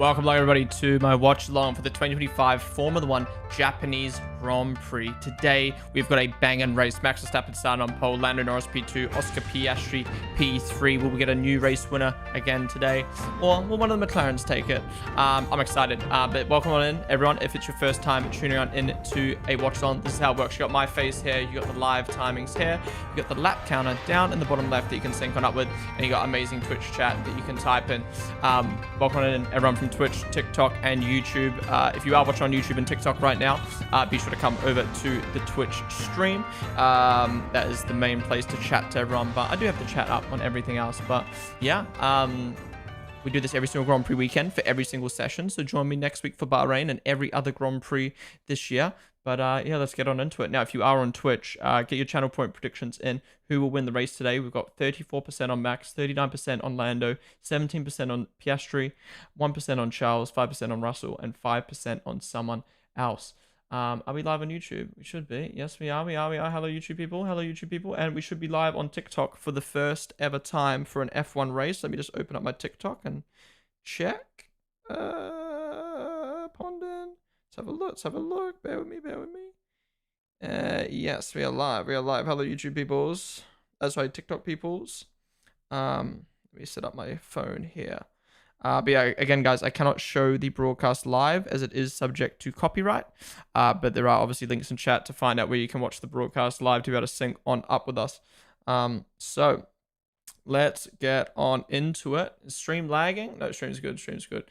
Welcome along everybody to my watch along for the 2025 Formula 1 Japanese Grand Prix. Today we've got a banging race. Max Verstappen starting on pole, Lando Norris P2, Oscar Piastri P3. Will we get a new race winner again today? Or will one of the McLarens take it? I'm excited. But welcome on in everyone. If it's your first time tuning on into a watch along, this is how it works. You got my face here, you got the live timings here, you got the lap counter down in the bottom left that you can sync on up with, and you got amazing Twitch chat that you can type in. Welcome on in everyone from Twitch, TikTok, and YouTube. If you are watching on YouTube and TikTok right now, be sure to come over to the Twitch stream. That is the main place to chat to everyone, but I do have the chat up on everything else. But yeah, we do this every single Grand Prix weekend for every single session, so join me next week for Bahrain and every other Grand Prix this year. But yeah, let's get on into it. Now, if you are on Twitch, get your channel point predictions in. Who will win the race today? We've got 34% on Max, 39% on Lando, 17% on Piastri, 1% on Charles, 5% on Russell, and 5% on someone else. Are we live on YouTube? We should be. Yes, we are. We are. Hello, YouTube people. Hello, YouTube people. And we should be live on TikTok for the first ever time for an F1 race. Let me just open up my TikTok and check. Ponden. Let's have a look. Let's have a look. Bear with me. Bear with me. Yes, we are live. We are live. Hello, YouTube peoples. Sorry, TikTok peoples. Let me set up my phone here. But yeah, again, guys, I cannot show the broadcast live as it is subject to copyright. But there are obviously links in chat to find out where you can watch the broadcast live to be able to sync on up with us. So let's get on into it. Is stream lagging? No, stream's good. Stream's good.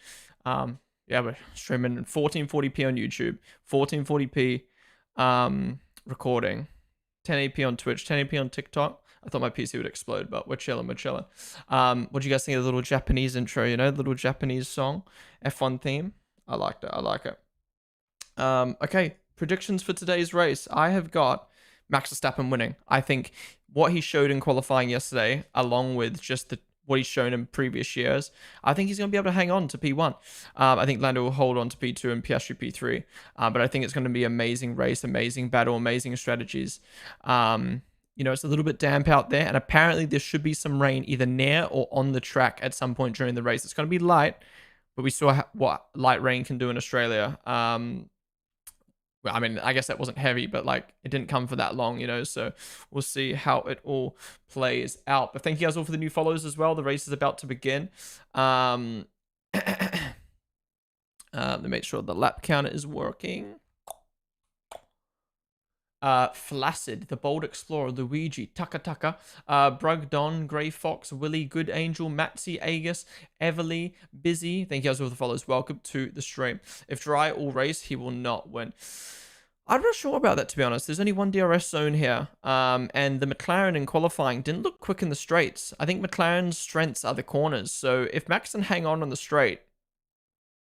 Yeah, we're streaming in 1440p on YouTube, 1440p recording, 1080p on Twitch, 1080p on TikTok. I thought my PC would explode, but we're chilling, we're chilling. What do you guys think of the little Japanese intro, you know, the little Japanese song, F1 theme? I liked it, I like it. Okay, predictions for today's race. I have got Max Verstappen winning. I think what he showed in qualifying yesterday, along with just what he's shown in previous years, I think he's going to be able to hang on to P1. I think Lando will hold on to P2 and Piastri P3. But I think it's going to be an amazing race, amazing battle, amazing strategies. You know, it's a little bit damp out there, and apparently there should be some rain either near or on the track at some point during the race. It's going to be light, but we saw what light rain can do in Australia. Well, I mean, I guess that wasn't heavy, but like it didn't come for that long, you know, so we'll see how it all plays out. But thank you guys all for the new follows as well. The race is about to begin. Let me make sure the lap counter is working. Flaccid, the Bold Explorer, Luigi, Taka, Brugdon, Grey Fox, Willie, Good Angel, Matsy, Agus, Everly, Busy. Thank you guys all for the follows. Welcome to the stream. If dry all race, he will not win. I'm not sure about that, to be honest. There's only one DRS zone here. And the McLaren in qualifying didn't look quick in the straights. I think McLaren's strengths are the corners. So if Max can hang on the straight,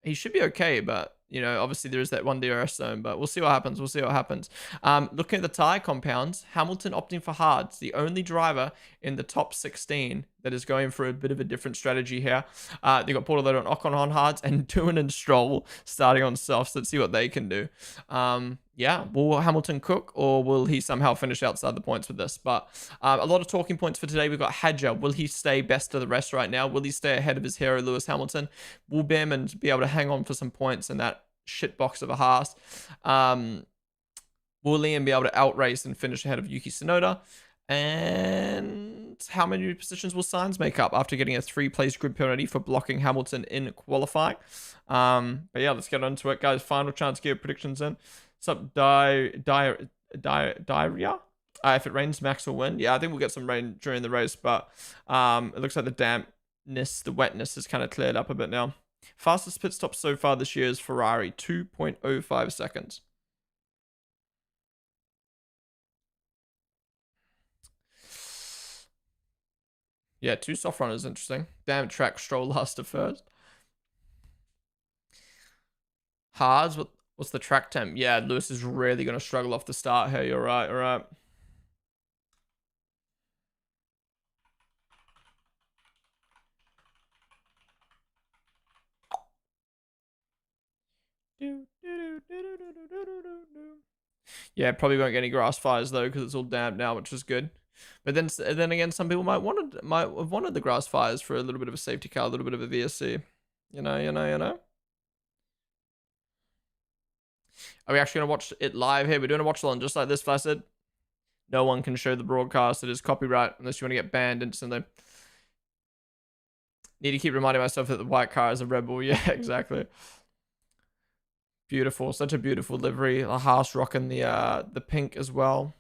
he should be okay, but you know, obviously there is that one DRS zone, but we'll see what happens. We'll see what happens. Looking at the tire compounds, Hamilton opting for hards, the only driver in the top 16 that is going for a bit of a different strategy here. They got Portoletto and Ocon on hards, and Doohan and Stroll starting on softs. Let's see what they can do. Yeah, will Hamilton cook, or will he somehow finish outside the points with this? But a lot of talking points for today. We've got Hadja. Will he stay best of the rest right now? Will he stay ahead of his hero, Lewis Hamilton? Will Behrman be able to hang on for some points in that shitbox of a Haas? Will Liam be able to outrace and finish ahead of Yuki Tsunoda? And how many positions will Sainz make up after getting a 3-place grid penalty for blocking Hamilton in qualifying? But yeah, let's get on to it, guys. Final chance to get predictions in. What's up, Diarrhea? If it rains, Max will win. Yeah, I think we'll get some rain during the race, but it looks like the dampness, the wetness has kind of cleared up a bit now. Fastest pit stop so far this year is Ferrari, 2.05 seconds. Yeah, 2 soft runners, interesting. Damn track, Stroll last to first. Hards, what's the track temp? Yeah, Lewis is really going to struggle off the start here. You're right, all right. Yeah, probably won't get any grass fires though, because it's all damp now, which is good. But then again, some people might have wanted the grass fires for a little bit of a safety car, a little bit of a VSC. You know. Are we actually gonna watch it live here? We're doing a watch along just like this, Flaccid. No one can show the broadcast. It is copyright unless you want to get banned instantly. Need to keep reminding myself that the white car is a rebel. Yeah, exactly. Beautiful, such a beautiful livery. The Haas rocking the pink as well.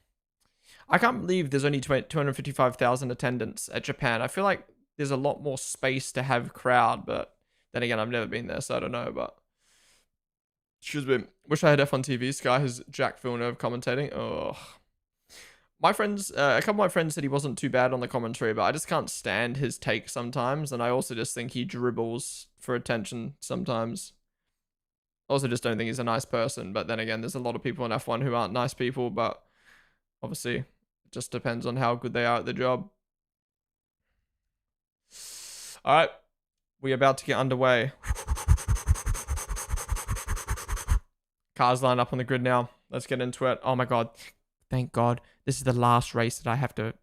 I can't believe there's only 255,000 attendants at Japan. I feel like there's a lot more space to have crowd, but then again, I've never been there, so I don't know. But excuse me, wish I had F1 TV. Sky has Jack Villeneuve commentating. Oh, my friends, a couple of my friends said he wasn't too bad on the commentary, but I just can't stand his take sometimes, and I also just think he dribbles for attention sometimes. Also, just don't think he's a nice person. But then again, there's a lot of people in F1 who aren't nice people, but obviously, it just depends on how good they are at the job. All right, we're about to get underway. Cars line up on the grid now. Let's get into it. Oh my God. Thank God. This is the last race that I have to...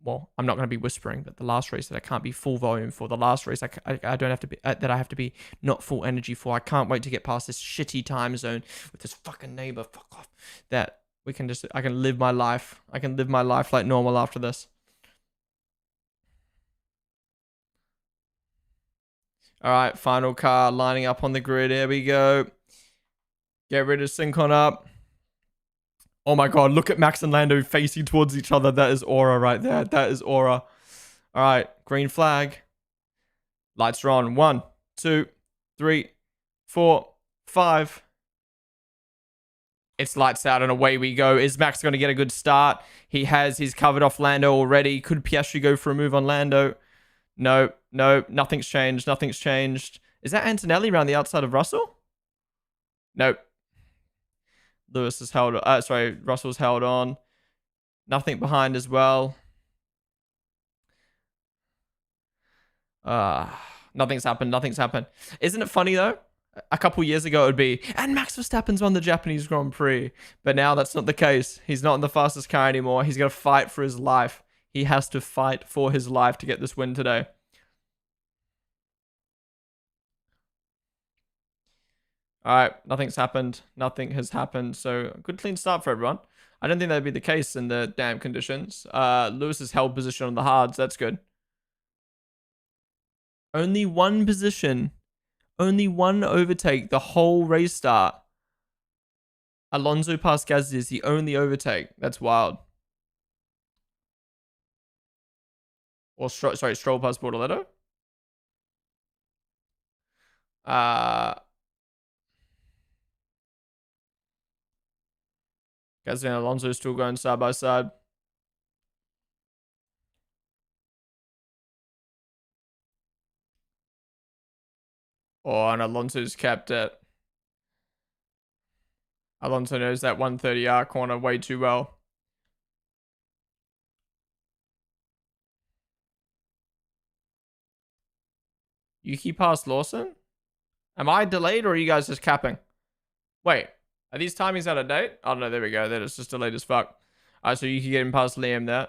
Well, I'm not going to be whispering, but the last race that I can't be full volume for. The last race I don't have to be... that I have to be not full energy for. I can't wait to get past this shitty time zone with this fucking neighbor. Fuck off. That we can just... I can live my life. I can live my life like normal after this. All right, final car lining up on the grid. Here we go. Get rid of Syncon up. Oh my God, look at Max and Lando facing towards each other. That is aura right there. That is aura. All right, green flag. Lights are on. 1, 2, 3, 4, 5. It's lights out and away we go. Is Max going to get a good start? He has. He's covered off Lando already. Could Piastri go for a move on Lando? No, no, nothing's changed. Nothing's changed. Is that Antonelli around the outside of Russell? Nope. Lewis is held, Russell's held on. Nothing behind as well. Nothing's happened. Nothing's happened. Isn't it funny though? A couple years ago it would be, and Max Verstappen's won the Japanese Grand Prix. But now that's not the case. He's not in the fastest car anymore. He's got to fight for his life. He has to fight for his life to get this win today. All right, nothing's happened. Nothing has happened. So good clean start for everyone. I don't think that'd be the case in the damn conditions. Lewis has held position on the hards. That's good. Only one position. Only one overtake the whole race start. Alonso past Gasly is the only overtake. That's wild. Or Stroll past Bortoletto. Gasly and Alonso still going side by side. Oh, and Alonso's kept it. Alonso knows that 130R corner way too well. Yuki past Lawson? Am I delayed or are you guys just capping? Wait, are these timings out of date? Oh no, there we go. That is just delayed as fuck. Alright, so Yuki getting past Liam there.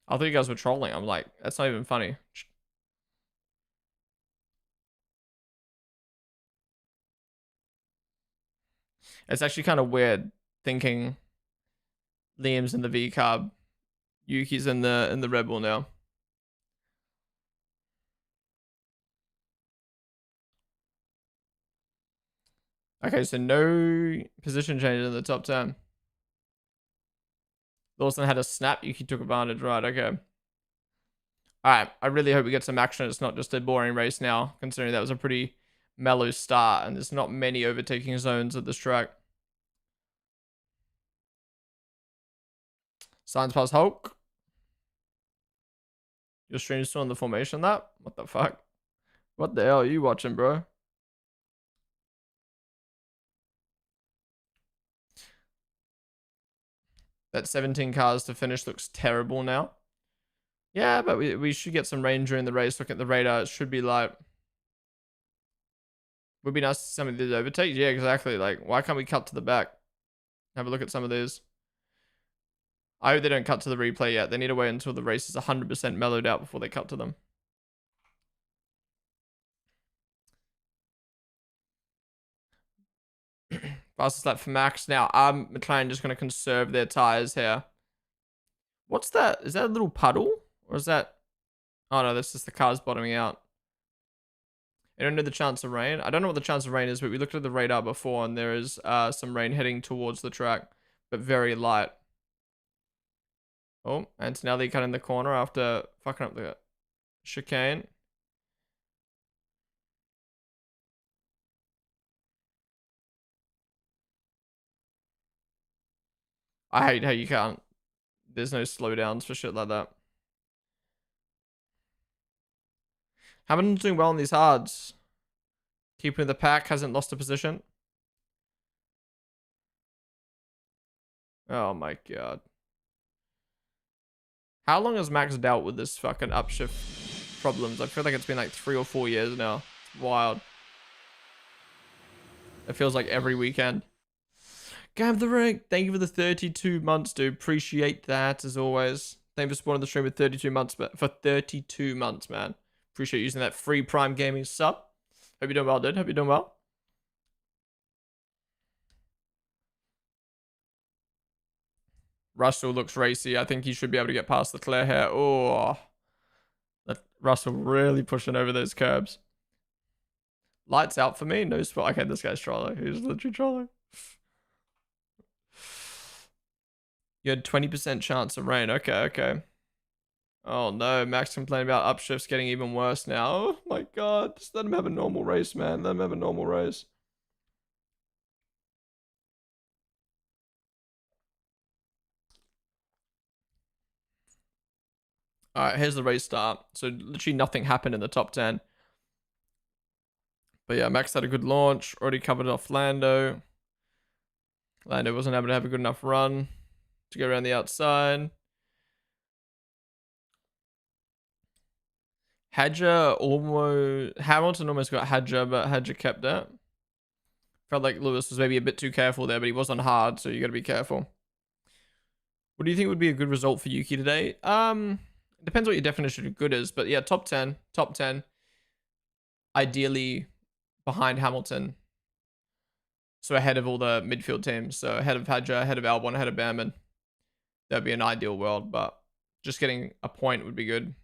I thought you guys were trolling. I'm like, that's not even funny. It's actually kind of weird thinking Liam's in the V carb, Yuki's in the Red Bull now. Okay, so no position change in the top 10. Lawson had a snap. Yuki took advantage. Right, okay. Alright, I really hope we get some action. It's not just a boring race now, considering that was a pretty mellow start, and there's not many overtaking zones at this track. Signs past Hulk. Your stream's still in the formation that? What the fuck? What the hell are you watching, bro? That 17 cars to finish looks terrible now. Yeah, but we should get some rain during the race. Look at the radar. It should be light. Would be nice to see some of these overtakes. Yeah, exactly. Like, why can't we cut to the back? Have a look at some of these. I hope they don't cut to the replay yet. They need to wait until the race is 100% mellowed out before they cut to them. Fastest lap for Max. Now, McLaren just going to conserve their tires here. What's that? Is that a little puddle? Or is that... Oh, no, that's just the cars bottoming out. I don't know the chance of rain. I don't know what the chance of rain is, but we looked at the radar before, and there is some rain heading towards the track, but very light. Oh, Antonelli cutting the corner after fucking up the chicane. I hate how you can't. There's no slowdowns for shit like that. Hamilton's doing well in these hards. Keeping the pack, hasn't lost a position. Oh my god. How long has Max dealt with this fucking upshift problems? I feel like it's been like 3 or 4 years now. It's wild. It feels like every weekend. Gam the ring. Thank you for the 32 months, dude. Appreciate that as always. Thank you for supporting the stream with 32 months, but for 32 months, man. Appreciate using that free Prime Gaming sub. Hope you're doing well, dude. Hope you're doing well. Russell looks racy. I think he should be able to get past Leclerc here. Oh, Russell really pushing over those curbs. Lights out for me. No spot. Okay, this guy's trolling. He's literally trolling. You had 20% chance of rain. Okay, okay. Oh no, Max complaining about upshifts getting even worse now. Oh my god. Just let him have a normal race, man. Let him have a normal race. Alright, here's the race start. So literally nothing happened in the top 10. But yeah, Max had a good launch. Already covered off Lando. Lando wasn't able to have a good enough run to go around the outside. Hamilton almost got Hadja, but Hadja kept it. Felt like Lewis was maybe a bit too careful there, but he was on hard, so you got to be careful. What do you think would be a good result for Yuki today? It depends what your definition of good is, but yeah, top 10. Ideally behind Hamilton. So ahead of all the midfield teams. So ahead of Hadja, ahead of Albon, ahead of Behrman. That'd be an ideal world, but just getting a point would be good.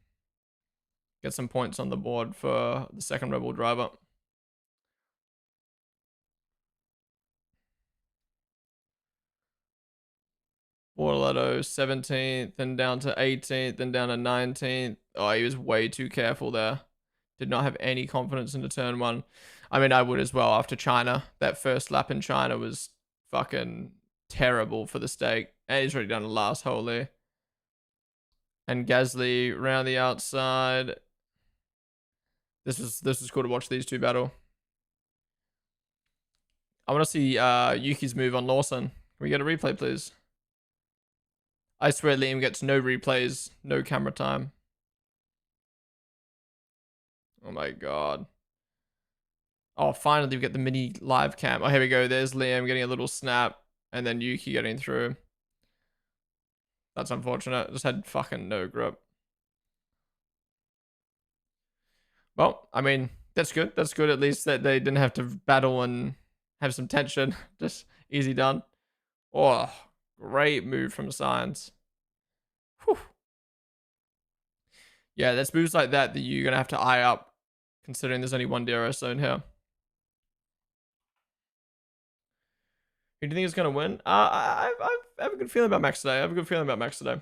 Get some points on the board for the second Red Bull driver. Bortoletto 17th, then down to 18th, then down to 19th. Oh, he was way too careful there. Did not have any confidence into turn 1. I mean, I would as well after China. That first lap in China was fucking terrible for the stake. And he's already done the last hole there. And Gasly around the outside. This was cool to watch these two battle. I want to see Yuki's move on Lawson. Can we get a replay, please? I swear Liam gets no replays, no camera time. Oh my god. Oh, finally we get the mini live cam. Oh, here we go. There's Liam getting a little snap, and then Yuki getting through. That's unfortunate. Just had fucking no grip. Well, I mean, that's good. That's good at least that they didn't have to battle and have some tension. Just easy done. Oh, great move from Science. Whew. Yeah, that's moves like that you're going to have to eye up, considering there's only one DRS zone here. Who do you think is going to win? I have a good feeling about Max today. I have a good feeling about Max today.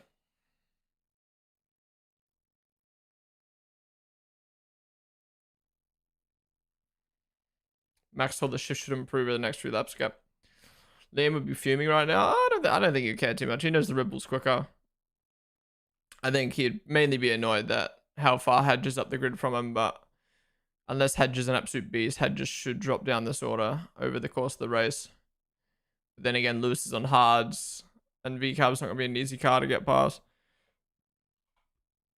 Max told the shift should improve over the next few laps. Okay. Liam would be fuming right now. I don't think he'd care too much. He knows the Red Bull's quicker. I think he'd mainly be annoyed that how far Hedge is up the grid from him, but unless Hedge is an absolute beast, Hedge just should drop down this order over the course of the race. But then again, Lewis is on hards, and VCAB's not going to be an easy car to get past.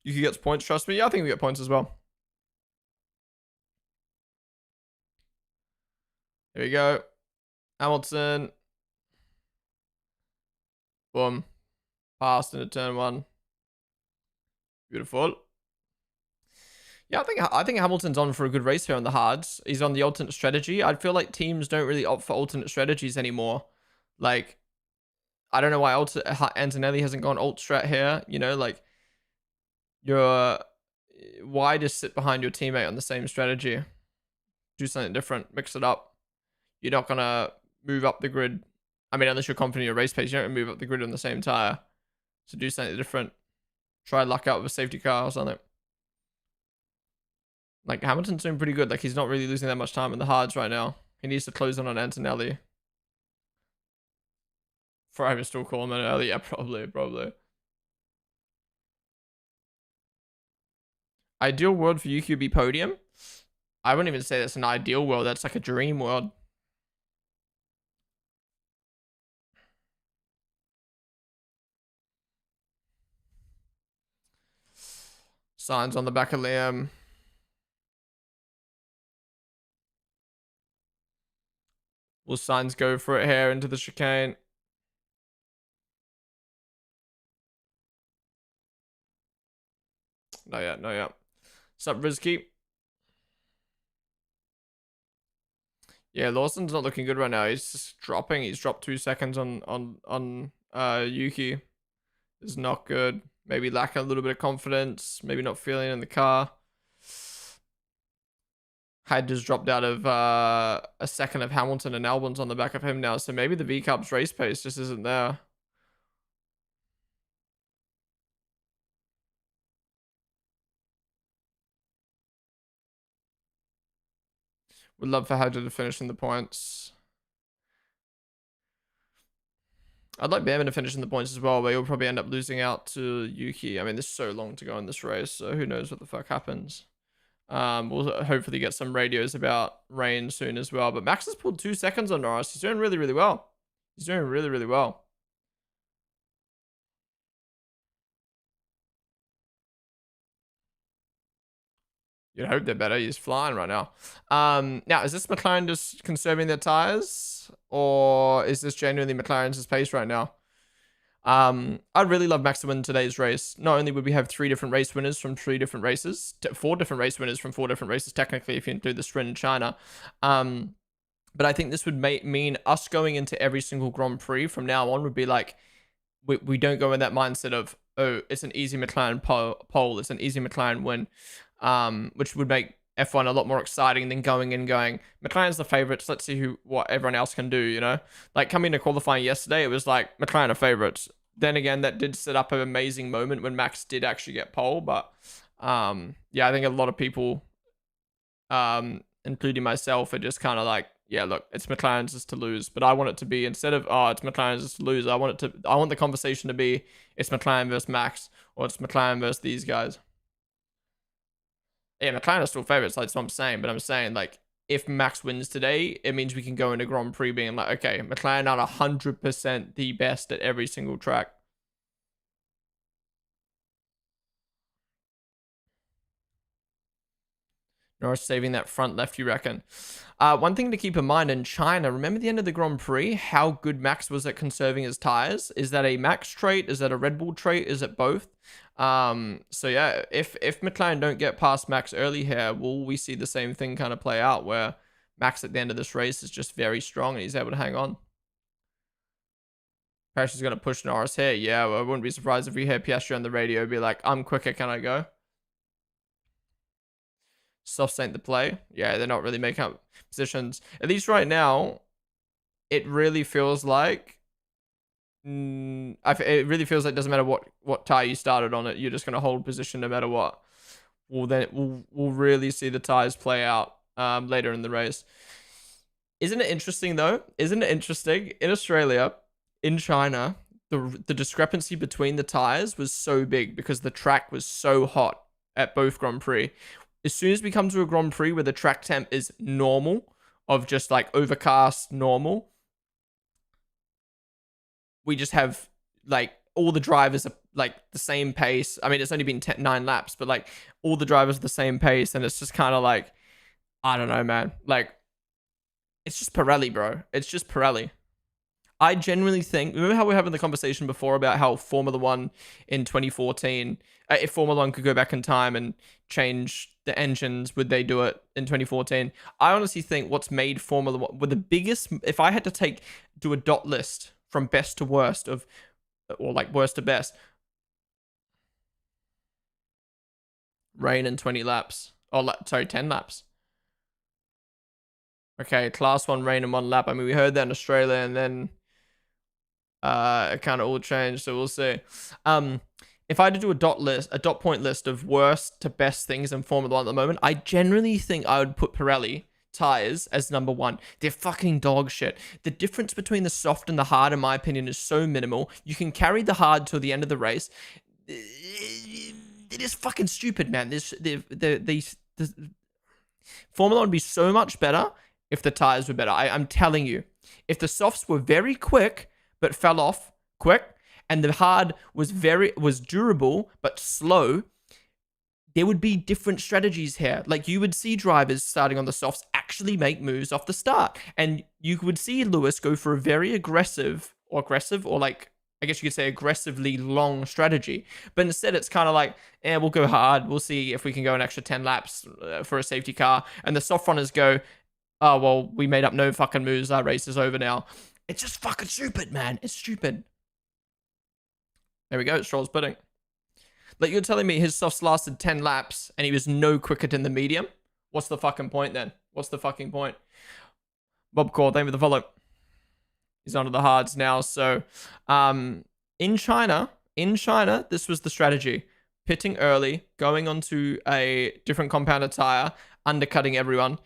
Yuki gets points, trust me. Yeah, I think we get points as well. There we go. Hamilton. Boom. Passed into turn 1. Beautiful. Yeah, I think Hamilton's on for a good race here on the hards. He's on the alternate strategy. I feel like teams don't really opt for alternate strategies anymore. Like, I don't know why Antonelli hasn't gone alt strat here. You know, like, you're why just sit behind your teammate on the same strategy? Do something different, mix it up. You're not gonna move up the grid. I mean, unless you're confident in your race pace, you don't move up the grid on the same tire. So do something different. Try luck out with a safety car or something. Like, Hamilton's doing pretty good. Like, he's not really losing that much time in the hards right now. He needs to close on Antonelli. Forever still call him an early. Yeah, probably. Ideal world for Yuki would be podium. I wouldn't even say that's an ideal world. That's like a dream world. Signs on the back of Liam. Will Signs go for it here into the chicane? No, yet. What's up, Rizky? Yeah, Lawson's not looking good right now. He's just dropping. He's dropped 2 seconds on Yuki. Is not good. Maybe lacking a little bit of confidence. Maybe not feeling it in the car. Had just dropped out of a second of Hamilton, and Albon's on the back of him now. So maybe the V-Cup's race pace just isn't there. Would love for Hadja to finish in the points. I'd like Bama to finish in the points as well, but he'll probably end up losing out to Yuki. I mean, there's so long to go in this race, so who knows what the fuck happens. We'll hopefully get some radios about rain soon as well. But Max has pulled 2 seconds on Norris. He's doing really, really well. He's doing really, really well. You'd hope they're better. He's flying right now. Now, is this McLaren just conserving their tires? Or is this genuinely McLaren's pace right now? I'd really love Max to win today's race. Not only would we have 3 different race winners from 3 different races, 4 different race winners from 4 different races, technically, if you do the sprint in China. But I think this would mean us going into every single Grand Prix from now on would be like, we don't go in that mindset of, oh, it's an easy McLaren pole, it's an easy McLaren win, which would make F1 a lot more exciting than going in going, McLaren's the favorites, let's see what everyone else can do, you know? Like, coming to qualifying yesterday, it was like, McLaren are favorites. Then again, that did set up an amazing moment when Max did actually get pole, but yeah, I think a lot of people, including myself, are just kind of like, yeah, look, it's McLaren's just to lose. But I want it to be, instead of, oh, it's McLaren's just to lose, I want the conversation to be, it's McLaren versus Max, or it's McLaren versus these guys. Yeah, McLaren are still favorites, that's what I'm saying. But I'm saying, like, if Max wins today, it means we can go into Grand Prix being like, okay, McLaren are 100% the best at every single track. Norris saving that front left, you reckon? One thing to keep in mind in China, remember the end of the Grand Prix, how good Max was at conserving his tires? Is that a Max trait? Is that a Red Bull trait? Is it both? So yeah, if McLaren don't get past Max early here, will we see the same thing kind of play out where Max at the end of this race is just very strong and he's able to hang on? Piastri's going to push Norris here. Yeah, well, I wouldn't be surprised if we hear Piastri on the radio be like, I'm quicker, can I go? Soft sync the play. Yeah, they're not really making up positions. At least right now, it really feels like it really feels like it doesn't matter what tire you started on it, you're just gonna hold position no matter what. We'll really see the tires play out later in the race. Isn't it interesting though? Isn't it interesting in Australia, in China, the discrepancy between the tires was so big because the track was so hot at both Grand Prix. As soon as we come to a Grand Prix where the track temp is normal, of just like overcast normal, we just have like all the drivers are like the same pace. I mean, it's only been 9 laps, but like all the drivers are the same pace. And it's just kind of like, I don't know, man. Like, it's just Pirelli, bro. It's just Pirelli. I genuinely think, remember how we were having the conversation before about how Formula One in 2014, if Formula One could go back in time and change the engines, would they do it in 2014? I honestly think what's made Formula One, with the biggest, if I had to do a dot list from best to worst of, or like worst to best, rain in 20 laps, or sorry, 10 laps. Okay, class one rain in 1 lap. I mean, we heard that in Australia, and then it kind of all changed, so we'll see. If I had to do a dot point list of worst to best things in Formula One at the moment, I generally think I would put Pirelli tires as number one. They're fucking dog shit. The difference between the soft and the hard, in my opinion, is so minimal. You can carry the hard till the end of the race. It is fucking stupid, man. These Formula One would be so much better if the tires were better. I'm telling you, if the softs were very quick but fell off quick, and the hard was durable but slow, there would be different strategies here. Like, you would see drivers starting on the softs actually make moves off the start, and you would see Lewis go for a very aggressive, or like, I guess you could say aggressively long strategy. But instead, it's kind of like, we'll go hard. We'll see if we can go an extra 10 laps for a safety car. And the soft runners go, oh, well, we made up no fucking moves. Our race is over now. It's just fucking stupid, man. It's stupid. There we go. Stroll's pudding. Like, you're telling me his softs lasted 10 laps and he was no quicker than the medium? What's the fucking point then? What's the fucking point? Bob Core, thank you for the follow. He's onto the hards now. So, in China, this was the strategy. Pitting early, going onto a different compounded tire, undercutting everyone.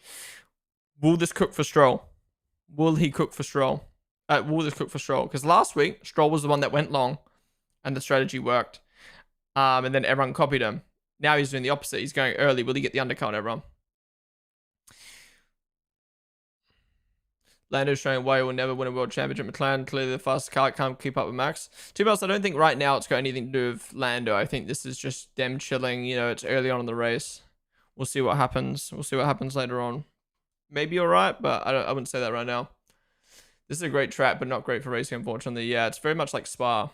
Will this cook for Stroll? Will he cook for Stroll? Will this cook for Stroll? Because last week, Stroll was the one that went long and the strategy worked. And then everyone copied him. Now he's doing the opposite. He's going early. Will he get the undercut on everyone? Lando's showing why he will never win a world championship. McLaren, clearly the fastest car, can't keep up with Max. To be honest, I don't think right now it's got anything to do with Lando. I think this is just them chilling. You know, it's early on in the race. We'll see what happens. We'll see what happens later on. Maybe all right, but I wouldn't say that right now. This is a great track, but not great for racing, unfortunately. Yeah, it's very much like Spa.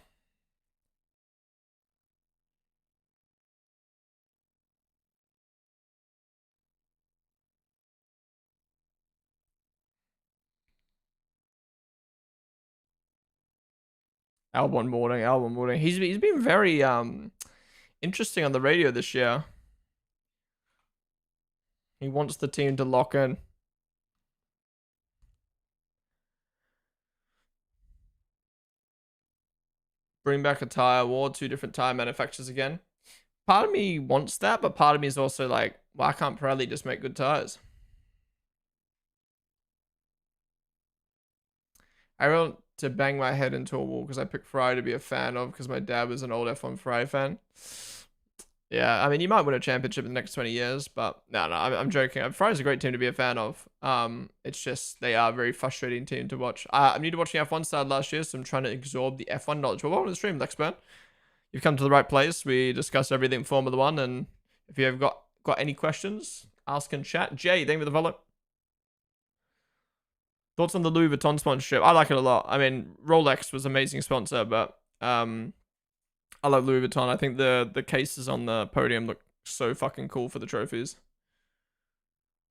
Albon morning. He's been very interesting on the radio this year. He wants the team to lock in. Bring back a tire war, 2 different tire manufacturers again. Part of me wants that, but part of me is also like, why can't Pirelli just make good tires? I want to bang my head into a wall because I picked Ferrari to be a fan of because my dad was an old F1 Ferrari fan. Yeah, I mean, you might win a championship in the next 20 years, but no, I'm joking. Ferrari's a great team to be a fan of. It's just they are a very frustrating team to watch. I'm new to watching F1 started last year, so I'm trying to absorb the F1 knowledge. Well, welcome to the stream, Lexburn. You've come to the right place. We discuss everything Formula One, and if you have got any questions, ask in chat. Jay, thank you for the follow. Thoughts on the Louis Vuitton sponsorship? I like it a lot. I mean, Rolex was an amazing sponsor, but I love Louis Vuitton. I think the cases on the podium look so fucking cool for the trophies.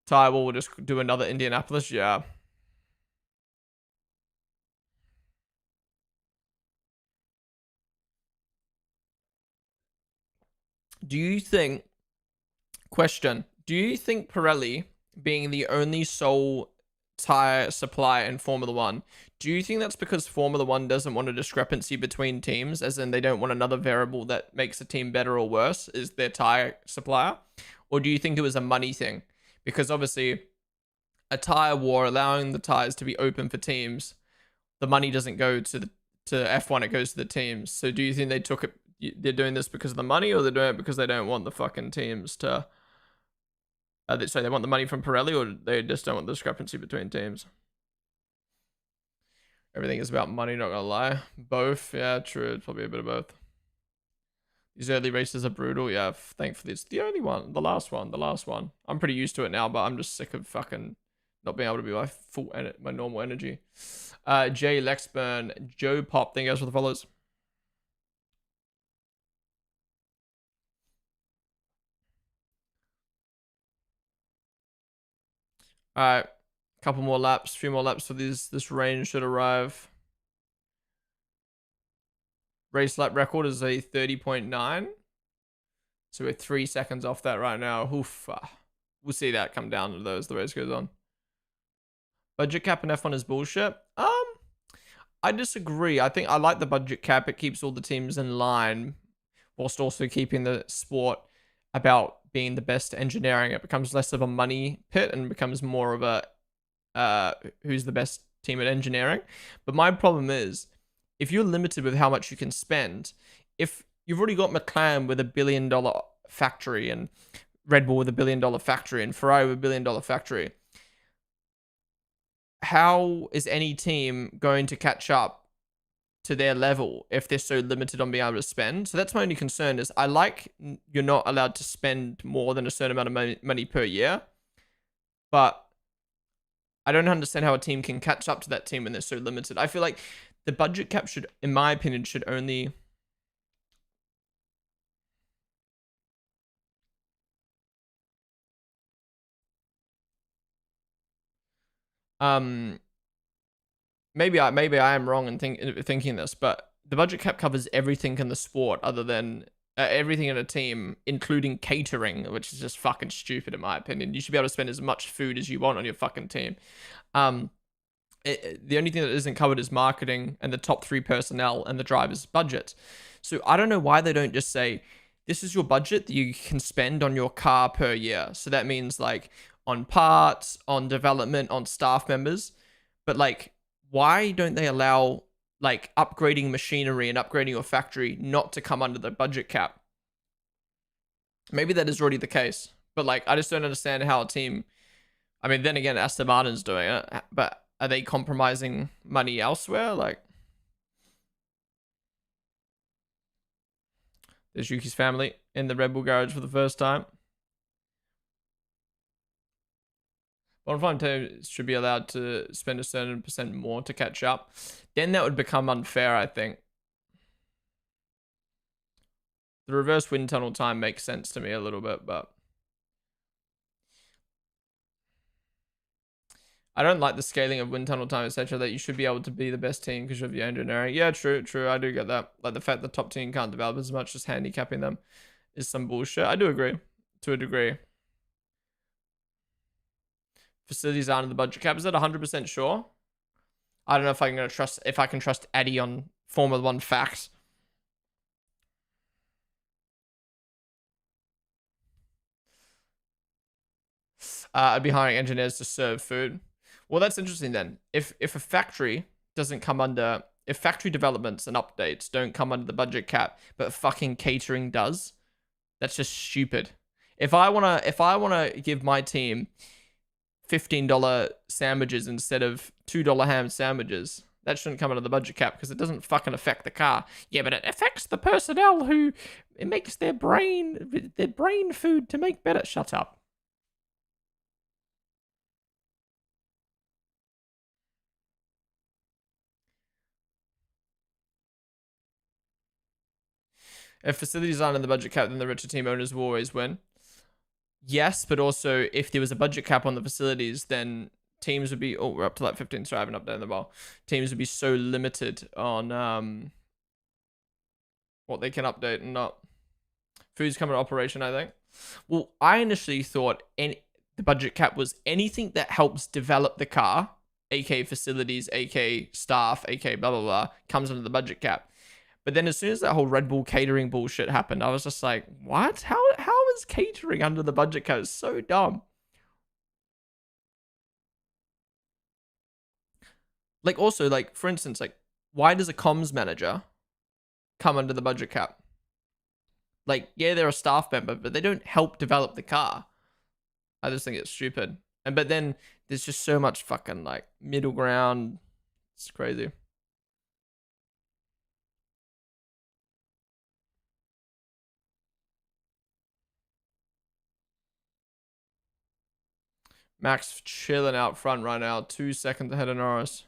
Tire will just do another Indianapolis. Yeah. Do you think Pirelli being the only sole tire supplier in Formula One, do you think that's because Formula One doesn't want a discrepancy between teams, as in they don't want another variable that makes a team better or worse, is their tire supplier? Or do you think it was a money thing? Because obviously a tire war, allowing the tires to be open for teams, the money doesn't go to F1, it goes to the teams. So do you think they're doing this because of the money, or they're doing it because they don't want the fucking teams to so they want the money from Pirelli, or they just don't want the discrepancy between teams? Everything is about money, not gonna lie. Both, yeah, true. It's probably a bit of both. These early races are brutal. Yeah, thankfully it's the only one. The last one. I'm pretty used to it now, but I'm just sick of fucking not being able to be my my normal energy. Jay Lexburn, Joe Pop, thank you guys for the follows. All right, couple more laps, few more laps for this rain should arrive. Race lap record is a 30.9. So we're 3 seconds off that right now. Oof. We'll see that come down as the race goes on. Budget cap in F1 is bullshit. I disagree. I think I like the budget cap. It keeps all the teams in line, whilst also keeping the sport about being the best engineering. It becomes less of a money pit and becomes more of a who's the best team at engineering. But my problem is, if you're limited with how much you can spend, if you've already got McLaren with $1 billion factory and Red Bull with $1 billion factory and Ferrari with $1 billion factory, how is any team going to catch up to their level if they're so limited on being able to spend? So that's my only concern is I like you're not allowed to spend more than a certain amount of money per year, but I don't understand how a team can catch up to that team when they're so limited. I feel like the budget cap should, in my opinion, should only... maybe I am wrong in thinking this, but the budget cap covers everything in the sport other than everything in a team, including catering, which is just fucking stupid in my opinion. You should be able to spend as much food as you want on your fucking team. The only thing that isn't covered is marketing and the top 3 personnel and the driver's budget. So I don't know why they don't just say, this is your budget that you can spend on your car per year. So that means like on parts, on development, on staff members. But like, why don't they allow like upgrading machinery and upgrading your factory not to come under the budget cap? Maybe that is already the case. But like, I just don't understand how a team... I mean, then again, Aston Martin's doing it, but are they compromising money elsewhere? Like, there's Yuki's family in the Red Bull garage for the first time. Bottom line teams should be allowed to spend a certain percent more to catch up. Then that would become unfair, I think. The reverse wind tunnel time makes sense to me a little bit, but I don't like the scaling of wind tunnel time, etc. That you should be able to be the best team because of your engineering. Yeah, true. I do get that. Like the fact the top team can't develop as much, just handicapping them is some bullshit. I do agree to a degree. Facilities aren't in the budget cap. Is that 100% sure? I don't know if I can trust Addy on Formula 1 facts. I'd be hiring engineers to serve food. Well, that's interesting then. If a factory doesn't come under... If factory developments and updates don't come under the budget cap, but fucking catering does, that's just stupid. If I wanna give my team $15 sandwiches instead of $2 ham sandwiches, that shouldn't come under the budget cap because it doesn't fucking affect the car. Yeah, but it affects the personnel who it makes their brain food to make better. Shut up. If facilities aren't in the budget cap, then the richer team owners will always win. Yes, but also if there was a budget cap on the facilities, then teams would be... Oh, we're up to like 15, so I haven't updated the ball. Teams would be so limited on what they can update and not. Food's coming to operation, I think. Well, I initially thought the budget cap was anything that helps develop the car, aka facilities, aka staff, aka blah, blah, blah, comes under the budget cap. But then as soon as that whole Red Bull catering bullshit happened, I was just like, what? How is catering under the budget cap? It's so dumb. Like, also, like, for instance, like, why does a comms manager come under the budget cap? Like, yeah, they're a staff member, but they don't help develop the car. I just think it's stupid. But then there's just so much fucking, like, middle ground. It's crazy. Max chilling out front right now, 2 seconds ahead of Norris.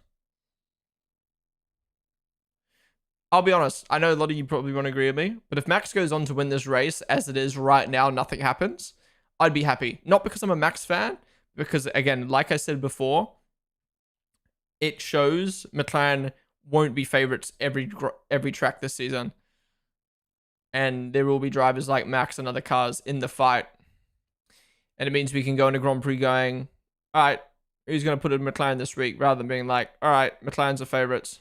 I'll be honest, I know a lot of you probably won't agree with me, but if Max goes on to win this race as it is right now, nothing happens, I'd be happy. Not because I'm a Max fan, because again, like I said before, it shows McLaren won't be favorites every track this season. And there will be drivers like Max and other cars in the fight. And it means we can go into Grand Prix going, all right, who's going to put in McLaren this week? Rather than being like, all right, McLaren's the favorites.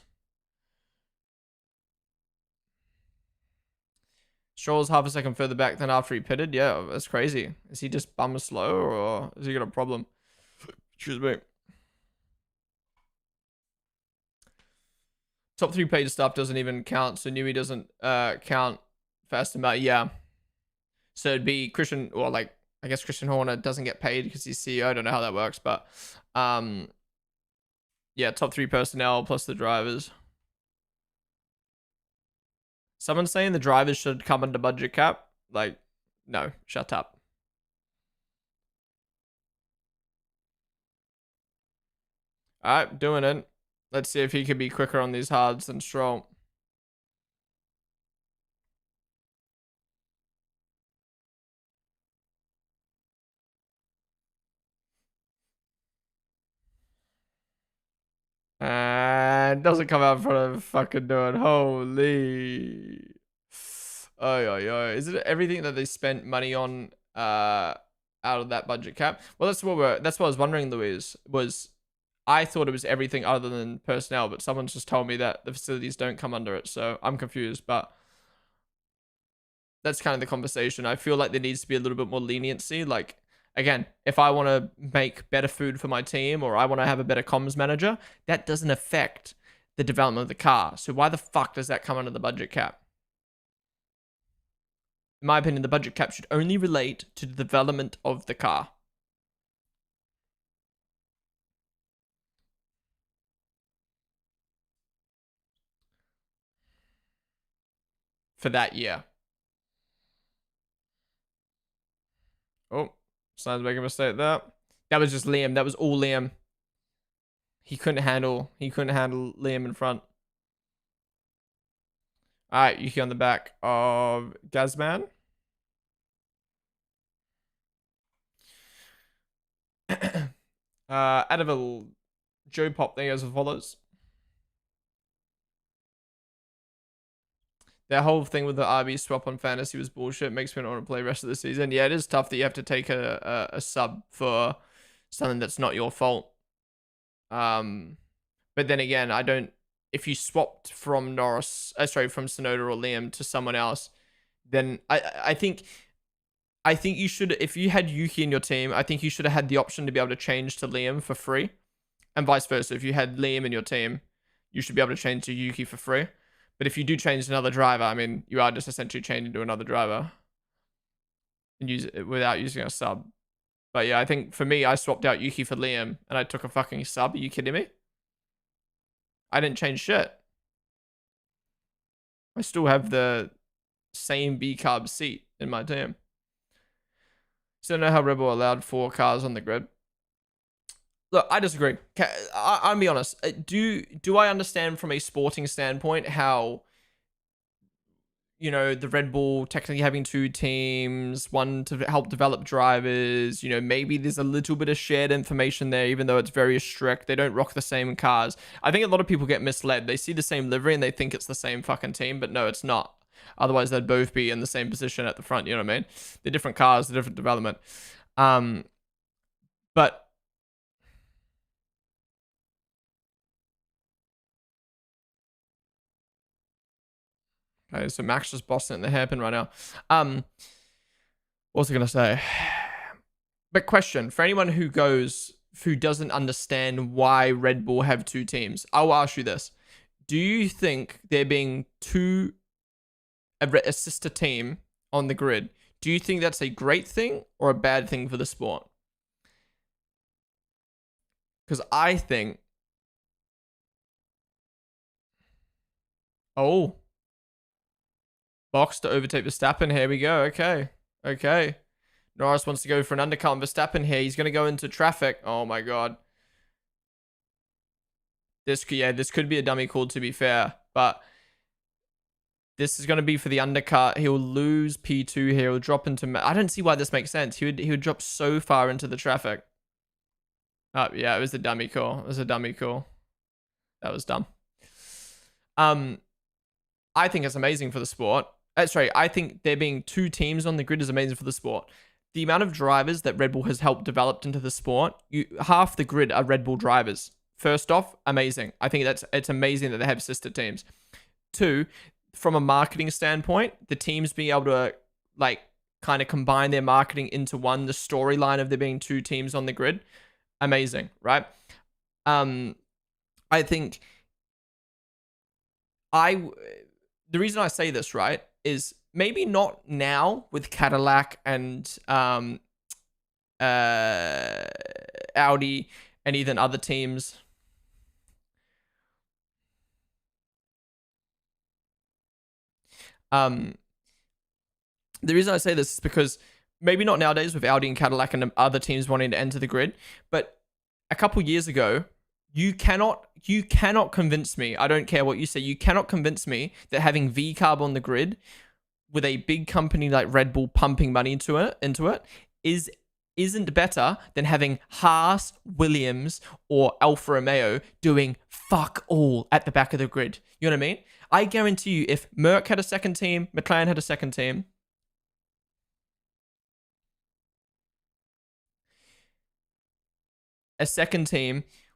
Stroll's half a second further back than after he pitted. Yeah, that's crazy. Is he just bum slow or has he got a problem? Excuse me. Top 3 paid stuff doesn't even count, so Newey doesn't count fast enough. Yeah. So it'd be Christian, or like, I guess Christian Horner doesn't get paid because he's CEO. I don't know how that works, but yeah, top 3 personnel plus the drivers. Someone's saying the drivers should come under budget cap. Like, no, shut up. All right, doing it. Let's see if he can be quicker on these hards than Stroll. And doesn't come out in front of fucking doing. Holy. Oh. Is it everything that they spent money on out of that budget cap? Well, that's what I was wondering, Louise, was I thought it was everything other than personnel, but someone's just told me that the facilities don't come under it, so I'm confused, but that's kind of the conversation. I feel like there needs to be a little bit more leniency. Like, again, if I want to make better food for my team or I want to have a better comms manager, that doesn't affect the development of the car. So why the fuck does that come under the budget cap? In my opinion, the budget cap should only relate to the development of the car. For that year. Oh, Sainz making a mistake there. That was just Liam. That was all Liam. He couldn't handle Liam in front. All right, Yuki on the back of Gazman. Out of a Joe Pop thing as follows. That whole thing with the RB swap on fantasy was bullshit. Makes me not want to play the rest of the season. Yeah, it is tough that you have to take a sub for something that's not your fault. But then again, I don't. If you swapped from from Sonoda or Liam to someone else, then I think you should. If you had Yuki in your team, I think you should have had the option to be able to change to Liam for free, and vice versa. If you had Liam in your team, you should be able to change to Yuki for free. But if you do change to another driver, I mean, you are just essentially changing to another driver and use it without using a sub. But yeah, I think for me, I swapped out Yuki for Liam and I took a fucking sub. Are you kidding me? I didn't change shit. I still have the same B-carb seat in my team. So I don't know how Red Bull allowed 4 cars on the grid. Look, I disagree. I'll be honest. Do I understand from a sporting standpoint how, you know, the Red Bull technically having 2 teams, one to help develop drivers, you know, maybe there's a little bit of shared information there, even though it's very strict. They don't rock the same cars. I think a lot of people get misled. They see the same livery and they think it's the same fucking team, but no, it's not. Otherwise, they'd both be in the same position at the front, you know what I mean? They're different cars, they're different development. But okay, so Max just bossing in the hairpin right now. What was I gonna say? But question for anyone who doesn't understand why Red Bull have 2 teams, I'll ask you this: do you think there being a sister team on the grid, do you think that's a great thing or a bad thing for the sport? Because I think, oh, box to overtake Verstappen. Here we go. Okay. Norris wants to go for an undercut on Verstappen here. He's going to go into traffic. Oh my god. This could be a dummy call to be fair, but this is going to be for the undercut. He'll lose P2 here. He'll drop into... I don't see why this makes sense. He would drop so far into the traffic. Oh, yeah, it was a dummy call. It was a dummy call. That was dumb. I think it's amazing for the sport. Sorry, I think there being two teams on the grid is amazing for the sport. The amount of drivers that Red Bull has helped develop into the sport, half the grid are Red Bull drivers. First off, amazing. I think it's amazing that they have sister teams. Two, from a marketing standpoint, the teams being able to like kind of combine their marketing into one, the storyline of there being two teams on the grid, amazing, right? I think the reason I say this, right, is maybe not now with Cadillac and Audi and even other teams. The reason I say this is because maybe not nowadays with Audi and Cadillac and other teams wanting to enter the grid, but a couple years ago, you cannot convince me, I don't care what you say, you cannot convince me that having V-Carb on the grid with a big company like Red Bull pumping money into it isn't better than having Haas, Williams, or Alfa Romeo doing fuck all at the back of the grid. You know what I mean? I guarantee you, if Merck had a second team, McLaren had a second team,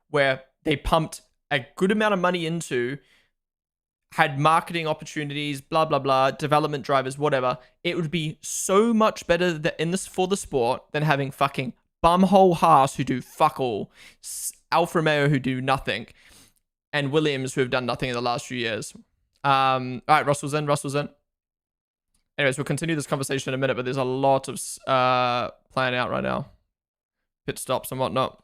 where they pumped a good amount of money into, had marketing opportunities, blah, blah, blah, development drivers, whatever, it would be so much better for the sport than having fucking bumhole Haas who do fuck all, Alfa Romeo who do nothing, and Williams who have done nothing in the last few years. All right, Russell's in. Anyways, we'll continue this conversation in a minute, but there's a lot of playing out right now. Pit stops and whatnot.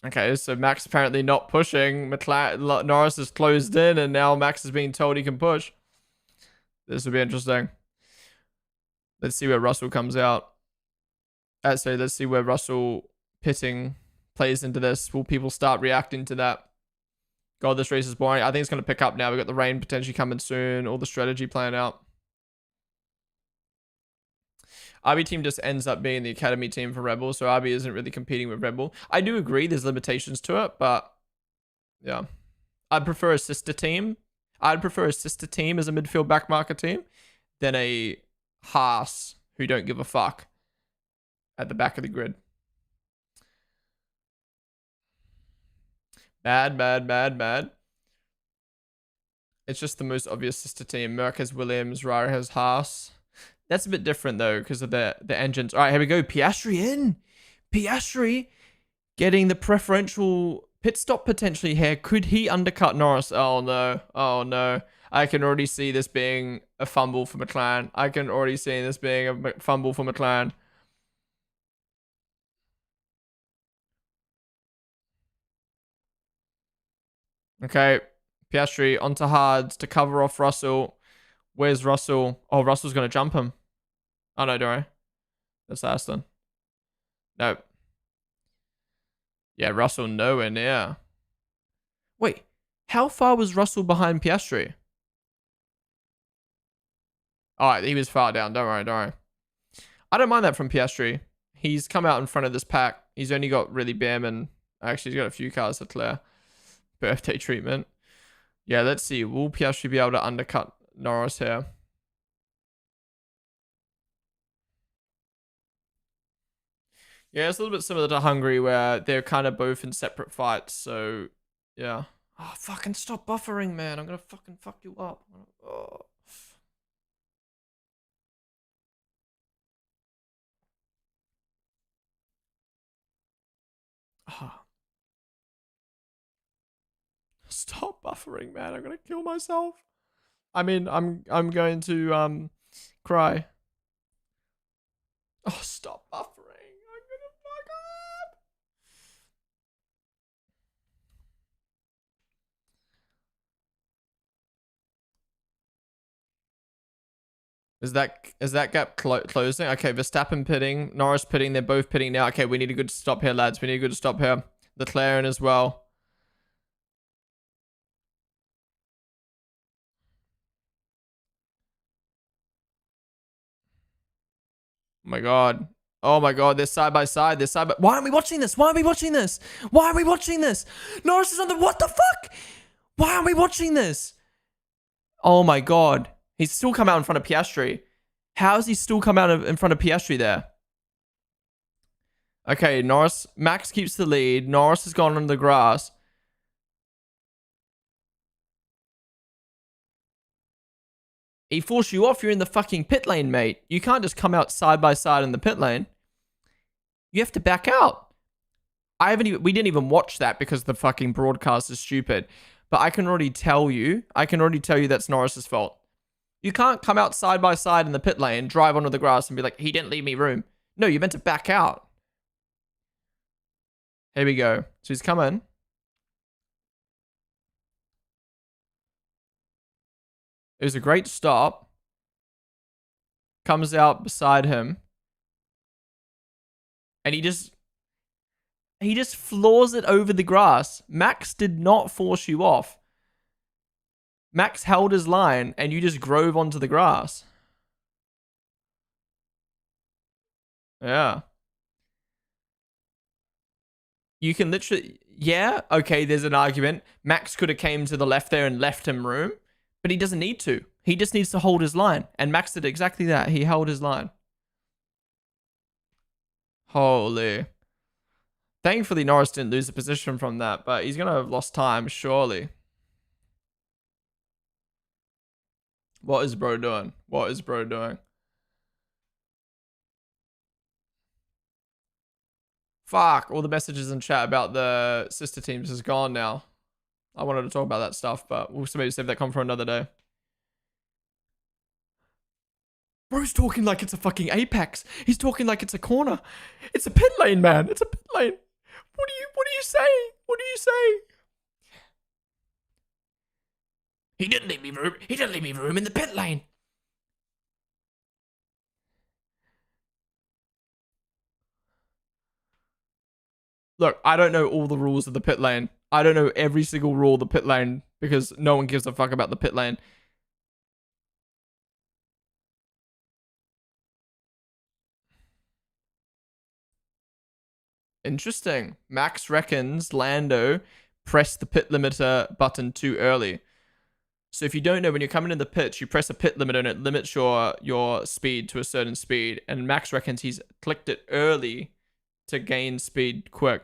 Okay, so Max apparently not pushing. Norris is closed in, and now Max is being told he can push. This will be interesting. Let's see where Russell comes out. So let's see where Russell pitting plays into this. Will people start reacting to that? God, this race is boring. I think it's going to pick up now. We've got the rain potentially coming soon. All the strategy playing out. RB team just ends up being the academy team for Red Bull, so RB isn't really competing with Red Bull. I do agree there's limitations to it, but yeah. I'd prefer a sister team. I'd prefer a sister team as a midfield backmarker team than a Haas who don't give a fuck at the back of the grid. Bad. It's just the most obvious sister team. Merck has Williams, Rara has Haas. That's a bit different though because of the engines. All right, here we go. Piastri in. Piastri getting the preferential pit stop potentially here. Could he undercut Norris? Oh no. Oh no. I can already see this being a fumble for McLaren. Okay. Piastri onto hards to cover off Russell. Where's Russell? Oh, Russell's going to jump him. Oh, no, don't worry. That's Aston. Nope. Yeah, Russell nowhere near. Wait, how far was Russell behind Piastri? Alright, he was far down. Don't worry. I don't mind that from Piastri. He's come out in front of this pack. He's only got really Bam and... Actually, he's got a few cars to clear. Birthday treatment. Yeah, let's see. Will Piastri be able to undercut Norris here? Yeah, it's a little bit similar to Hungary where they're kind of both in separate fights. So, yeah. Oh, fucking stop buffering, man. I'm going to fucking fuck you up. Oh. Oh. Stop buffering, man. I'm going to kill myself. I mean, I'm going to cry. Oh, stop buffering. I'm gonna fuck up. Is that gap closing? Okay, Verstappen pitting, Norris pitting. They're both pitting now. Okay, we need a good stop here, lads. We need a good stop here. Leclerc in as well. Oh my god. Oh my god, they're side by side. They're side by. Why aren't we watching this? Why aren't we watching this? Why are we watching this? Norris is on the. What the fuck? Why aren't we watching this? Oh my god. He's still come out in front of Piastri. How has he still come out in front of Piastri there? Okay, Norris. Max keeps the lead. Norris has gone on the grass. He forced you off. You're in the fucking pit lane, mate. You can't just come out side by side in the pit lane. You have to back out. We didn't even watch that because the fucking broadcast is stupid. But I can already tell you that's Norris's fault. You can't come out side by side in the pit lane, drive onto the grass and be like, he didn't leave me room. No, you're meant to back out. Here we go. So he's coming. It was a great stop. Comes out beside him. And he just floors it over the grass. Max did not force you off. Max held his line and you just drove onto the grass. Yeah. You can literally... Yeah, okay, there's an argument. Max could have came to the left there and left him room. But he doesn't need to. He just needs to hold his line. And Max did exactly that. He held his line. Holy. Thankfully, Norris didn't lose the position from that. But he's going to have lost time, surely. What is bro doing? What is bro doing? Fuck. All the messages in chat about the sister teams is gone now. I wanted to talk about that stuff, but we'll maybe save that comment for another day. Bro's talking like it's a fucking apex. He's talking like it's a corner. It's a pit lane, man. It's a pit lane. What are you saying? What are you saying? He didn't leave me room. He didn't leave me room in the pit lane. Look, I don't know all the rules of the pit lane. I don't know every single rule of the pit lane because no one gives a fuck about the pit lane. Interesting. Max reckons Lando pressed the pit limiter button too early. So if you don't know, when you're coming in the pit, you press a pit limiter and it limits your speed to a certain speed. And Max reckons he's clicked it early to gain speed quicker.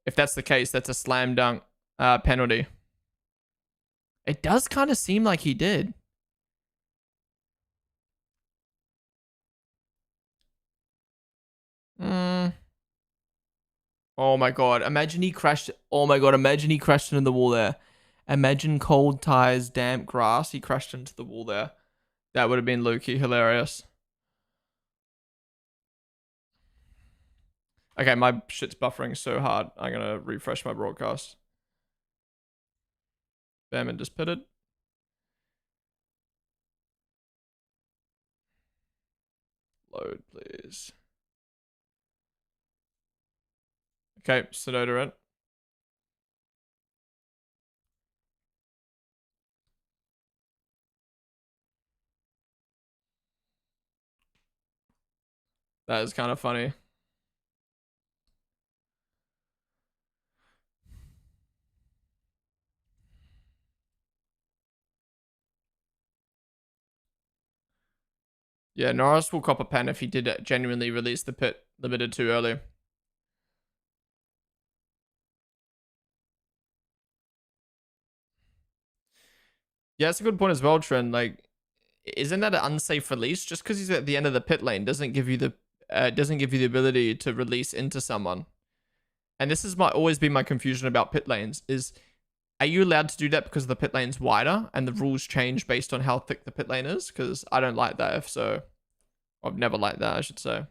If that's the case, that's a slam dunk penalty. It does kind of seem like he did. Oh my god, imagine he crashed. Oh my god, imagine he crashed into the wall there. Imagine cold tires, damp grass. He crashed into the wall there. That would have been low-key hilarious. Okay, my shit's buffering so hard. I'm gonna refresh my broadcast. Bam, and just pitted. Load, please. Okay, Sonoda in. That is kind of funny. Yeah, Norris will cop a pen if he did genuinely release the pit limited too early. Yeah, it's a good point as well, Trent. Like, isn't that an unsafe release? Just because he's at the end of the pit lane doesn't give you the ability to release into someone. And this has always been my confusion about pit lanes: is are you allowed to do that because the pit lane's wider and the rules change based on how thick the pit lane is? Because I don't like that. If so, I've never liked that, I should say.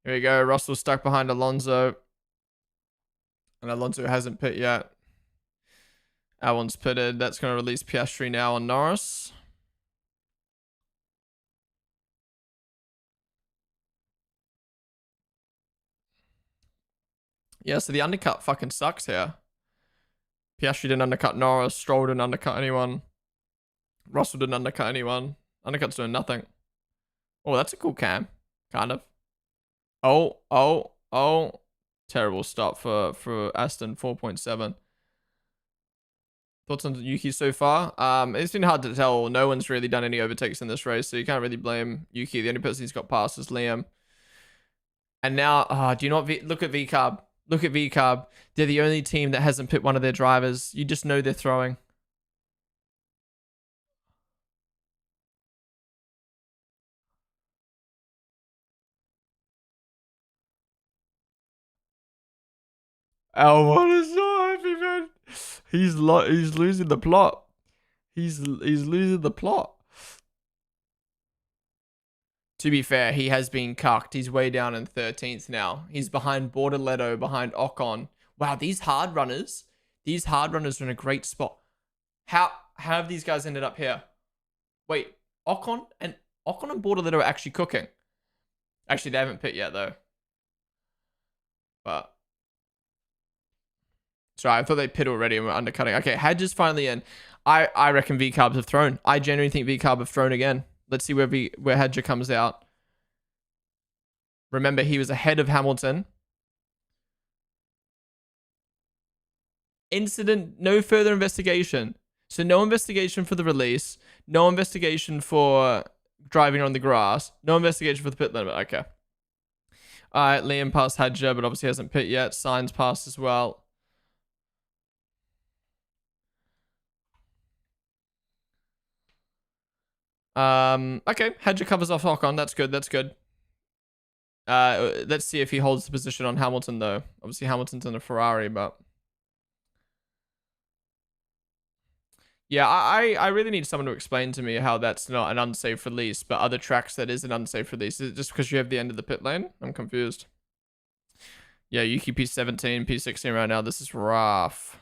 Here we go. Russell stuck behind Alonso, and Alonso hasn't pit yet. Albon's pitted. That's going to release Piastri now on Norris. Yeah, so the undercut fucking sucks here. Piastri didn't undercut Norris. Stroll didn't undercut anyone. Russell didn't undercut anyone. Undercut's doing nothing. Oh, that's a cool cam. Kind of. Oh. Terrible stop for Aston, 4.7. Thoughts on Yuki so far? It's been hard to tell. No one's really done any overtakes in this race, so you can't really blame Yuki. The only person who's got past is Liam. And now, do you not look at VCarb? Look at VCarb. They're the only team that hasn't put one of their drivers. You just know they're throwing. Albon is so happy, man. He's losing the plot. He's losing the plot. To be fair, he has been cucked. He's way down in 13th now. He's behind Bortoleto, behind Ocon. Wow, these hard runners are in a great spot. How have these guys ended up here? Wait, Ocon and Bortoleto are actually cooking. Actually, they haven't pit yet though. But sorry, I thought they pit already and were undercutting. Okay, Hadge is finally in. I reckon V-Carbs have thrown. I genuinely think V-Carb have thrown again. Let's see where Hadger comes out. Remember, he was ahead of Hamilton. Incident, no further investigation. So no investigation for the release. No investigation for driving on the grass. No investigation for the pit limit. Okay. Alright, Liam passed Hadger, but obviously hasn't pit yet. Sainz passed as well. Okay, Hadger covers off Ocon. That's good. That's good. Let's see if he holds the position on Hamilton, though. Obviously, Hamilton's in a Ferrari, but yeah, I really need someone to explain to me how that's not an unsafe release, but other tracks that is an unsafe release. Is it just because you have the end of the pit lane? I'm confused. Yeah, Yuki P17, P16 right now. This is rough.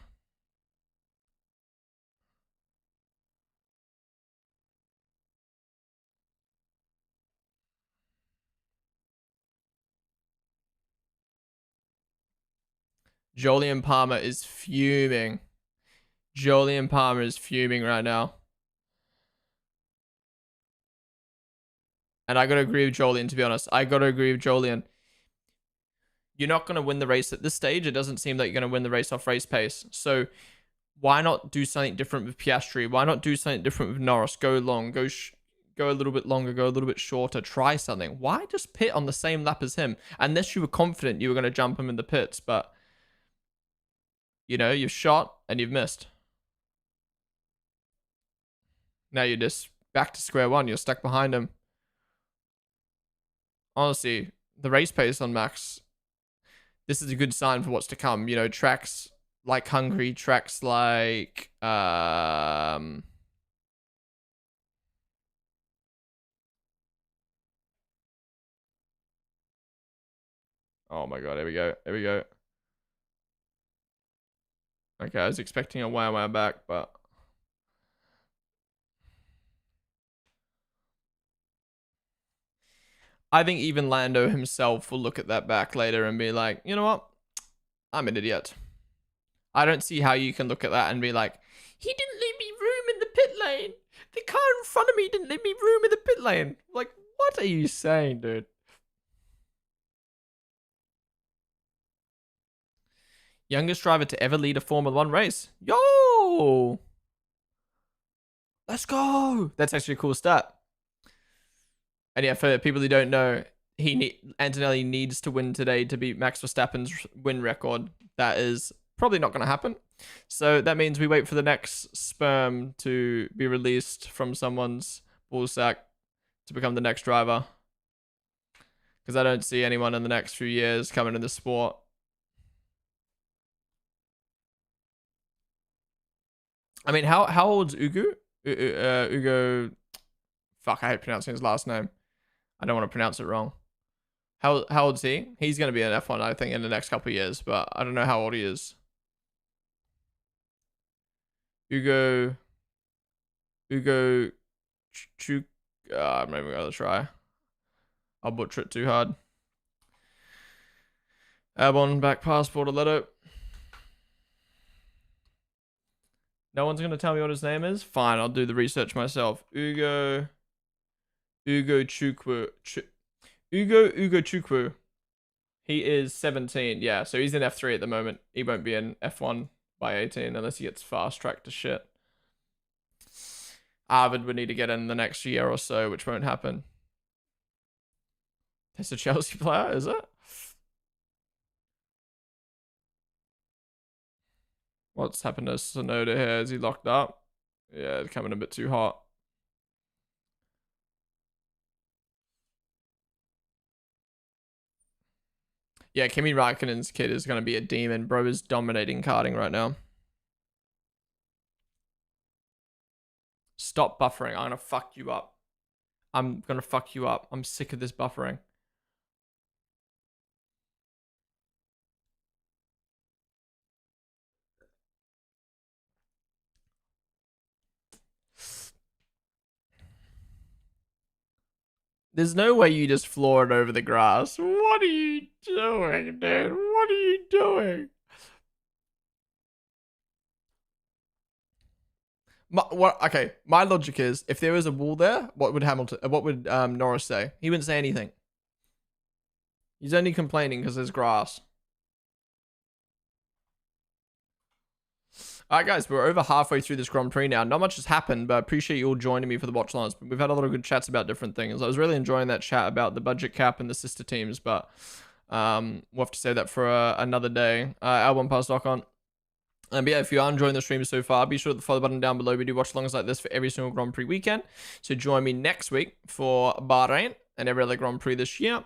Jolyon Palmer is fuming. Jolyon Palmer is fuming right now. And I gotta agree with Jolyon, to be honest. I gotta agree with Jolyon. You're not gonna win the race at this stage. It doesn't seem like you're gonna win the race off race pace. So why not do something different with Piastri? Why not do something different with Norris? Go long, go a little bit longer, go a little bit shorter, try something. Why just pit on the same lap as him? Unless you were confident you were going to jump him in the pits, but you know, you've shot and you've missed. Now you're just back to square one. You're stuck behind him. Honestly, the race pace on Max, this is a good sign for what's to come. You know, tracks like Hungary, tracks like oh my god, here we go. Here we go. Okay, I was expecting a wow back, but I think even Lando himself will look at that back later and be like, you know what? I'm an idiot. I don't see how you can look at that and be like, he didn't leave me room in the pit lane. The car in front of me didn't leave me room in the pit lane. Like, what are you saying, dude? Youngest driver to ever lead a Formula One race. Yo! Let's go! That's actually a cool stat. And yeah, for people who don't know, Antonelli needs to win today to beat Max Verstappen's win record. That is probably not going to happen. So that means we wait for the next sperm to be released from someone's ballsack to become the next driver. Because I don't see anyone in the next few years coming in the sport. I mean, how old's Ugo? Ugo. Fuck, I hate pronouncing his last name. I don't want to pronounce it wrong. How old's he? He's going to be an F1, I think, in the next couple of years, but I don't know how old he is. I'm not even going to try. I'll butcher it too hard. Albon back passport Aledo. No one's gonna tell me what his name is? Fine, I'll do the research myself. Ugo Chukwu. Ugo Chukwu. He is 17. Yeah, so he's in F3 at the moment. He won't be in F1 by 18 unless he gets fast tracked to shit. Arvid would need to get in the next year or so, which won't happen. It's a Chelsea player, is it? What's happened to Sonoda here? Is he locked up? Yeah, it's coming a bit too hot. Yeah, Kimi Raikkonen's kid is going to be a demon. Bro is dominating karting right now. Stop buffering. I'm going to fuck you up. I'm going to fuck you up. I'm sick of this buffering. There's no way you just floor it over the grass. What are you doing, dude? What are you doing? Okay, my logic is if there was a wall there, what would Norris say? He wouldn't say anything. He's only complaining because there's grass. All right, guys, we're over halfway through this Grand Prix now. Not much has happened, but I appreciate you all joining me for the Watchalongs. We've had a lot of good chats about different things. I was really enjoying that chat about the budget cap and the sister teams, but we'll have to save that for another day. Albon Pass Lock on. But yeah, if you are enjoying the stream so far, be sure to hit the follow button down below. We do watch-alongs like this for every single Grand Prix weekend. So join me next week for Bahrain and every other Grand Prix this year.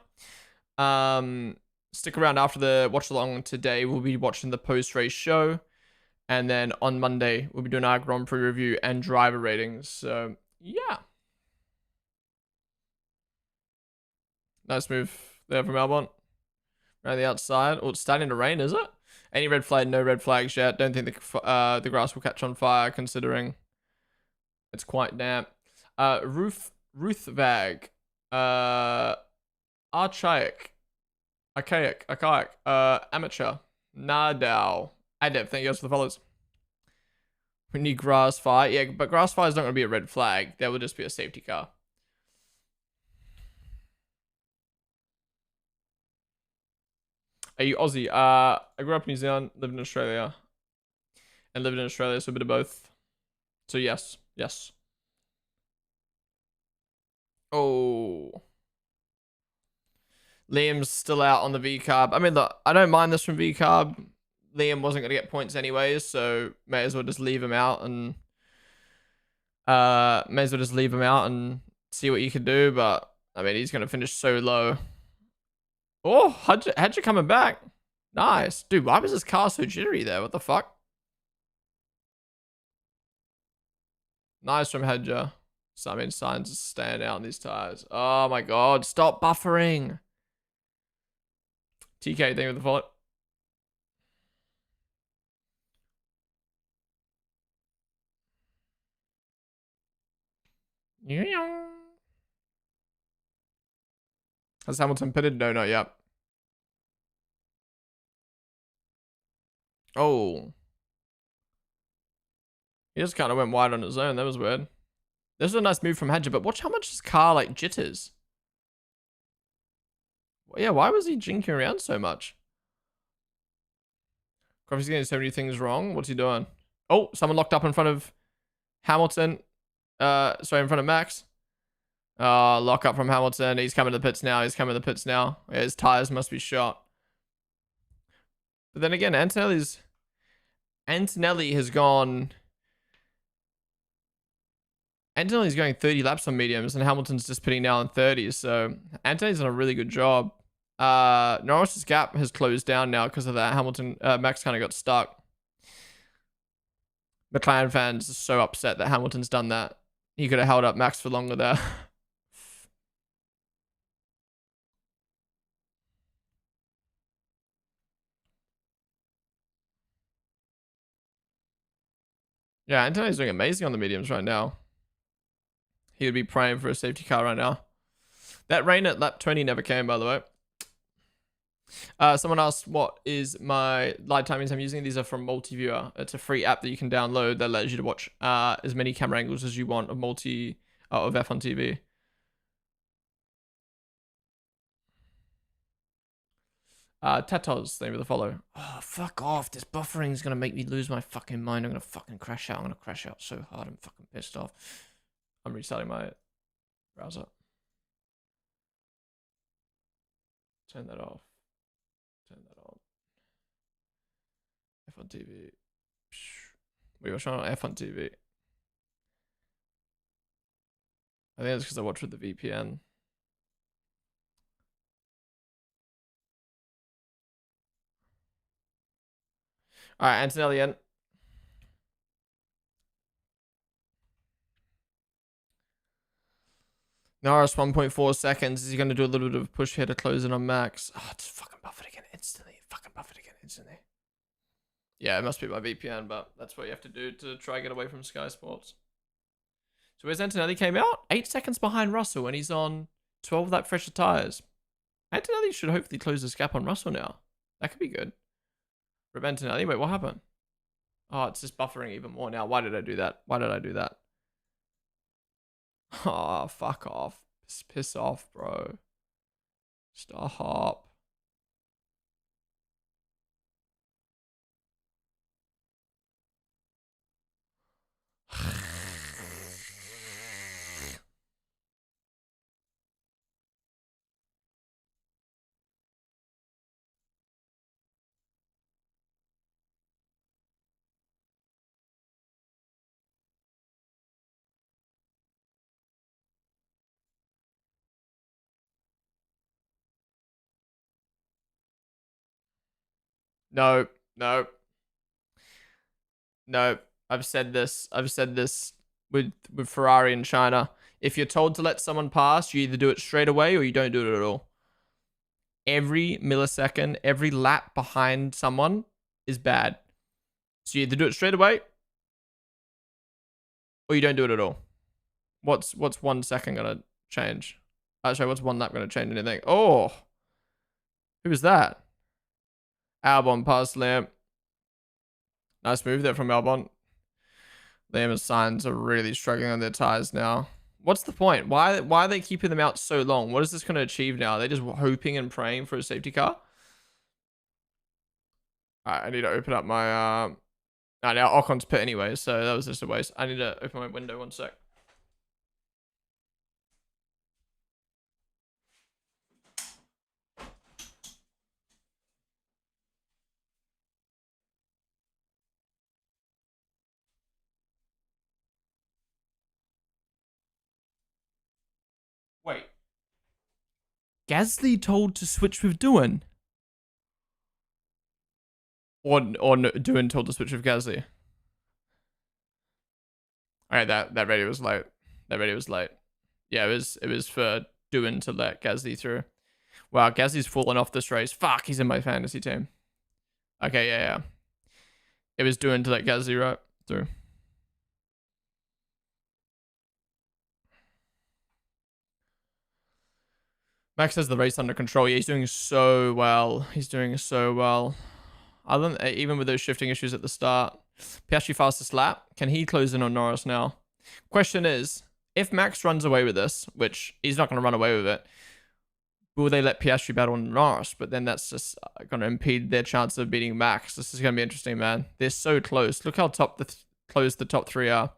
Stick around after the watch-along today. We'll be watching the post-race show. And then on Monday, we'll be doing our Grand Prix review and driver ratings. So, yeah. Nice move there from Albon. Around the outside. Oh, it's starting to rain, is it? Any red flag? No red flags yet. Don't think the grass will catch on fire, considering it's quite damp. Ruthvag. Archaic. Amateur. Nadal. Adept, thank you guys for the follows. We need grass fire. Yeah, but grass fire is not going to be a red flag. That will just be a safety car. Are you Aussie? I grew up in New Zealand, lived in Australia. And lived in Australia, so a bit of both. So yes, yes. Oh. Liam's still out on the V-carb. I mean, look, I don't mind this from V-carb. Liam wasn't going to get points anyways, so may as well just leave him out and see what you can do. But I mean, he's going to finish so low. Oh, Hedger coming back. Nice. Dude, why was his car so jittery there? What the fuck? Nice from Hedger. So, I mean, signs stand out on these tires. Oh my god, stop buffering. TK, thank you for the follow. Has Hamilton pitted? No, not yet. Oh. He just kind of went wide on his own. That was weird. This was a nice move from Hedger, but watch how much his car, like, jitters. Yeah, why was he jinking around so much? Coffee's getting so many things wrong. What's he doing? Oh, someone locked up in front of Hamilton. Sorry, in front of Max. Lock up from Hamilton. He's coming to the pits now. Yeah, his tires must be shot. But then again, Antonelli has gone. Antonelli's going 30 laps on mediums, and Hamilton's just pitting now on 30s. So Antonelli's done a really good job. Norris's gap has closed down now because of that. Max kind of got stuck. McLaren fans are so upset that Hamilton's done that. He could have held up Max for longer there. Yeah, Antonelli's doing amazing on the mediums right now. He would be praying for a safety car right now. That rain at lap 20 never came, by the way. Someone asked what is my light timings I'm using. These are from Multiviewer. It's a free app that you can download that allows you to watch as many camera angles as you want of of F on TV. Teto's the name of the follow. Oh, fuck off. This buffering is going to make me lose my fucking mind. I'm going to fucking crash out. I'm going to crash out so hard. I'm fucking pissed off. I'm restarting my browser. Turn that off. Turn that on. F on TV. We were showing on F on TV. I think it's because I watch with the VPN. Alright, Antonelli in. Norris 1.4 seconds. Is he going to do a little bit of push here to close in on Max? Oh, it's fucking buffered again instantly. Fucking buffered again instantly. Yeah, it must be my VPN, but that's what you have to do to try and get away from Sky Sports. So where's Antonelli came out? 8 seconds behind Russell, and he's on 12 lap fresher tires. Antonelli should hopefully close this gap on Russell now. That could be good. Rip Antonelli. Wait, what happened? Oh, it's just buffering even more now. Why did I do that? Why did I do that? Oh, fuck off. Piss off, bro. Stop. No, no, no. I've said this. I've said this with Ferrari in China. If you're told to let someone pass, you either do it straight away or you don't do it at all. Every millisecond, every lap behind someone is bad. So you either do it straight away or you don't do it at all. What's 1 second gonna change? Actually, what's 1 lap gonna change anything? Oh, who was that? Albon past Liam. Nice move there from Albon. Liam and Sainz are really struggling on their tires now. What's the point? Why are they keeping them out so long? What is this going to achieve now? Are they just hoping and praying for a safety car? Alright, I need to open up my... now Ocon's pit anyway, so that was just a waste. I need to open my window 1 sec. Wait. Gasly told to switch with Doohan? Or no, Doohan told to switch with Gasly? Alright, that radio was late. That radio was late. Yeah, it was for Doohan to let Gasly through. Wow, Gasly's fallen off this race. Fuck, he's in my fantasy team. Okay, yeah. It was Doohan to let Gasly right through. Max has the race under control. Yeah, he's doing so well. He's doing so well. Other than, even with those shifting issues at the start. Piastri fastest lap. Can he close in on Norris now? Question is, if Max runs away with this, which he's not going to run away with it, will they let Piastri battle on Norris? But then that's just going to impede their chance of beating Max. This is going to be interesting, man. They're so close. Look how close the top 3 are.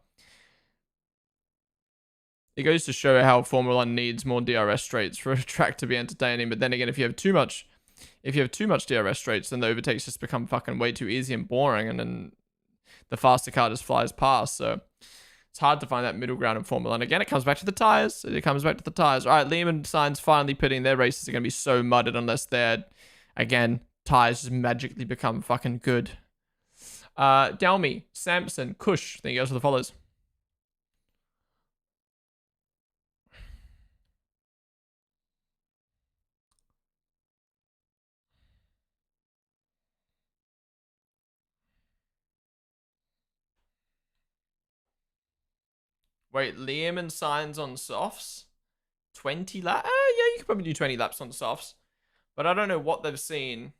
It goes to show how Formula 1 needs more DRS straights for a track to be entertaining. But then again, if you have too much DRS straights, then the overtakes just become fucking way too easy and boring, and then the faster car just flies past. So it's hard to find that middle ground in Formula 1. Again, it comes back to the tires. All right, Liam and Sainz finally pitting. Their races are going to be so mudded unless they're, again, tires just magically become fucking good. Dalmy, Samson, Kush. Thank you guys for the follows. Wait, Liam and Sainz on softs? 20 laps? Yeah, you could probably do 20 laps on softs. But I don't know what they've seen.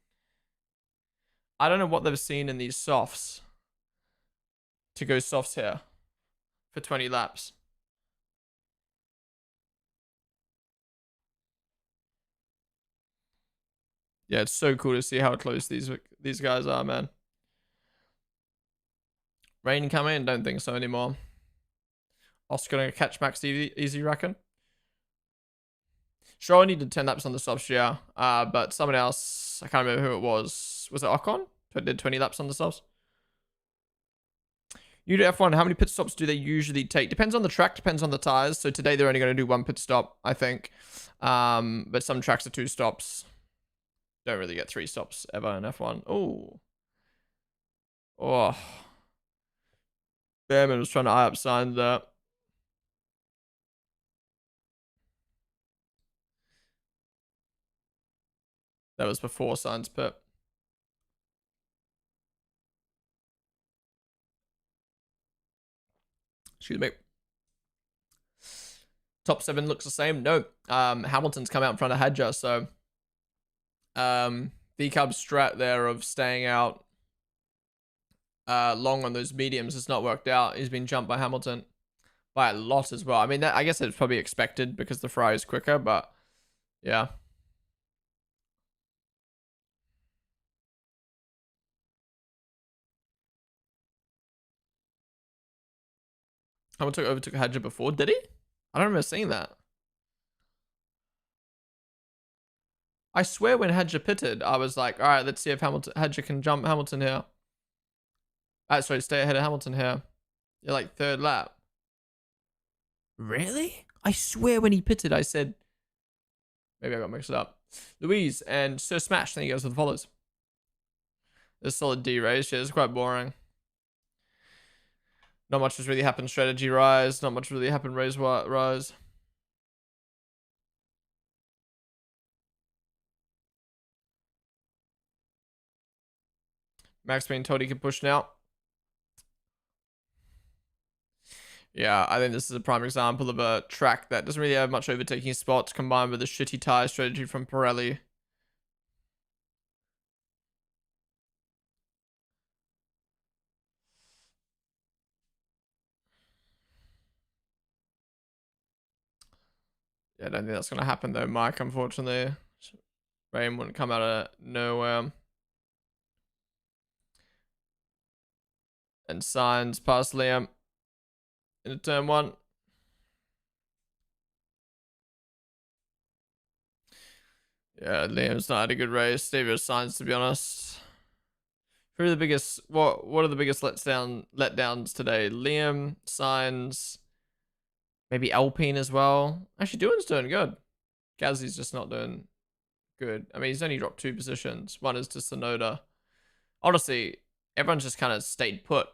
I don't know what they've seen in these softs to go softs here for 20 laps. Yeah, it's so cool to see how close these guys are, man. Rain coming? Don't think so anymore. Oscar gonna catch Max easy, reckon? Sure, I needed 10 laps on the softs, yeah. But someone else, I can't remember who it was. Was it Ocon? Who did 20 laps on the softs? You do F1, how many pit stops do they usually take? Depends on the track, depends on the tires. So today they're only going to do one pit stop, I think. But some tracks are 2 stops. Don't really get 3 stops ever in F1. Oh. Oh. Behrman was trying to eye up sign there. That was before Sainz pit. Excuse me. Top 7 looks the same. No. Hamilton's come out in front of Hadjar, so the Cub strat there of staying out long on those mediums has not worked out. He's been jumped by Hamilton by a lot as well. I mean, I guess it's probably expected because the fry is quicker, but yeah. Hamilton overtook Hadjar before, did he? I don't remember seeing that. I swear when Hadjar pitted, I was like, all right, let's see if Hadjar can jump Hamilton here. Sorry, stay ahead of Hamilton here. You're like 3rd lap. Really? I swear when he pitted, I said, maybe I got mixed up. Louise and Sir Smash, then he goes with the follows. A solid D race, yeah, it's quite boring. Not much has really happened strategy rise, not much really happened race rise. Max being told he can push now. Yeah, I think this is a prime example of a track that doesn't really have much overtaking spots combined with a shitty tire strategy from Pirelli. Yeah, I don't think that's going to happen though, Mike, unfortunately. Rain wouldn't come out of nowhere. And Sainz past Liam into turn 1. Yeah, Liam's not had a good race. Stevie Sainz, to be honest. Who are the biggest? What are the biggest letdowns today? Liam, Sainz, maybe Alpine as well. Actually, Doohan's doing good. Gazzy's just not doing good. I mean, he's only dropped 2 positions. One is to Sonoda. Honestly, everyone's just kind of stayed put.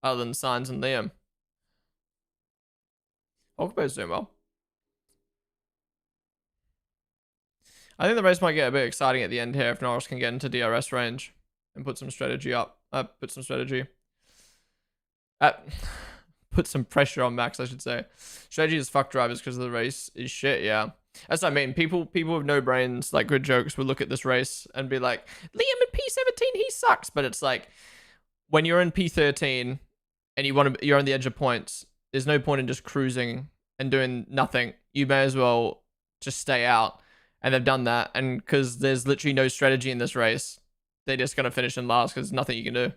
Other than Sainz and Liam. Hulkberg's doing well. I think the race might get a bit exciting at the end here if Norris can get into DRS range and put some strategy up. Put some strategy. Put some pressure on Max, I should say. Strategy is fuck drivers because the race is shit, yeah. That's what I mean. People with no brains, like good jokes, will look at this race and be like, Liam in P17, he sucks. But it's like, when you're in P13 and you're on the edge of points, there's no point in just cruising and doing nothing. You may as well just stay out. And they've done that. And because there's literally no strategy in this race, they're just going to finish in last because there's nothing you can do.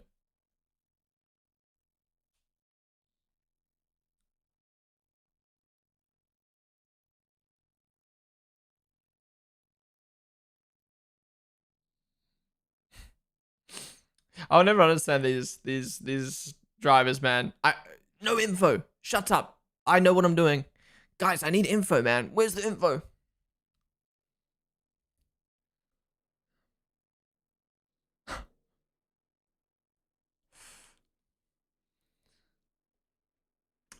I'll never understand these drivers, man. No info. Shut up. I know what I'm doing. Guys, I need info, man. Where's the info?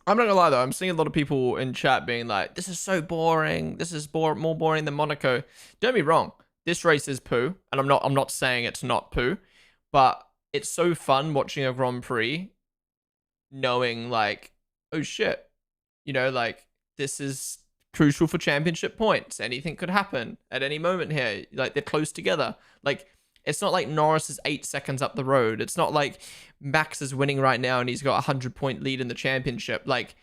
I'm not gonna lie though, I'm seeing a lot of people in chat being like, this is so boring. This is more boring than Monaco. Don't be wrong. This race is poo, and I'm not saying it's not poo, but it's so fun watching a Grand Prix knowing like, oh shit, you know, like this is crucial for championship points. Anything could happen at any moment here. Like, they're close together. Like, it's not like Norris is 8 seconds up the road. It's not like Max is winning right now and he's got a 100-point lead in the championship. Like,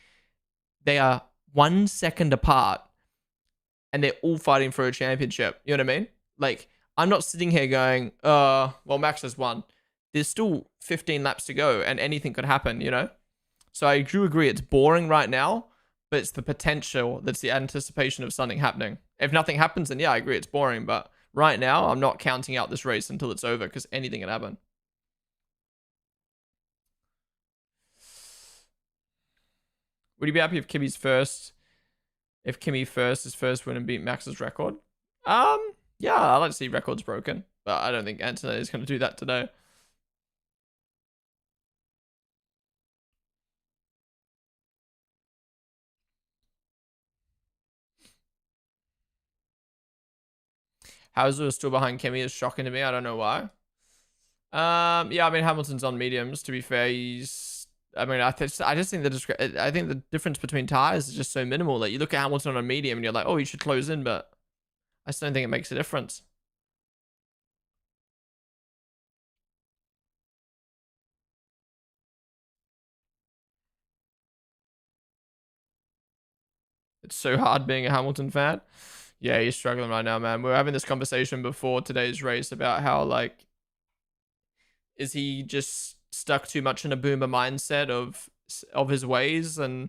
they are 1 second apart and they're all fighting for a championship. You know what I mean? Like, I'm not sitting here going, well, Max has won. There's still 15 laps to go and anything could happen, you know? So I do agree it's boring right now, but it's the potential that's the anticipation of something happening. If nothing happens, then yeah, I agree it's boring. But right now, I'm not counting out this race until it's over because anything can happen. Would you be happy if Kimmy's first? If Kimmy first is first win and beat Max's record? Yeah, I like to see records broken, but I don't think Antonelli is going to do that today. Hauser is still behind Kimmy is shocking to me. I don't know why. Yeah, I mean Hamilton's on mediums. To be fair, he's. I mean, I just think the difference between tires is just so minimal. Like you look at Hamilton on a medium and you're like, oh, he should close in, but I just don't think it makes a difference. It's so hard being a Hamilton fan. Yeah, he's struggling right now, man. We were having this conversation before today's race about how like, is he just stuck too much in a boomer mindset of his ways and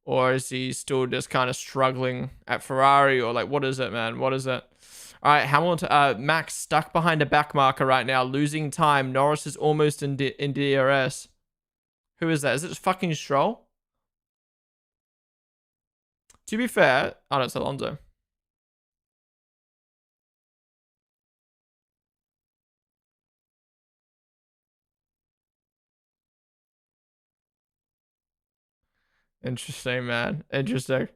or is he still just kind of struggling at Ferrari or like what is it, man? What is it? All right, Hamilton, Max stuck behind a back marker right now, losing time. Norris is almost in DRS. Who is that? Is it just fucking Stroll? To be fair, oh no, it's Alonso. Interesting, man. Interesting.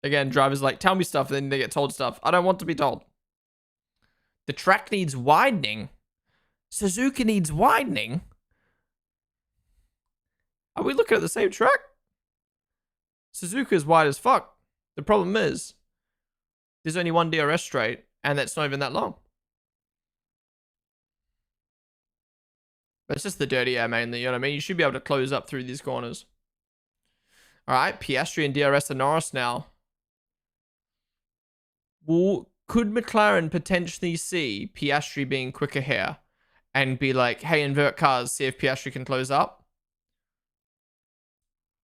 Again, drivers like, tell me stuff, then they get told stuff. I don't want to be told. The track needs widening. Suzuka needs widening. Are we looking at the same track? Suzuka is wide as fuck. The problem is, there's only one DRS straight, and that's not even that long. But it's just the dirty air mainly, you know what I mean? You should be able to close up through these corners. All right, Piastri and DRS and Norris now. Well, could McLaren potentially see Piastri being quicker here and be like, hey, invert cars, see if Piastri can close up?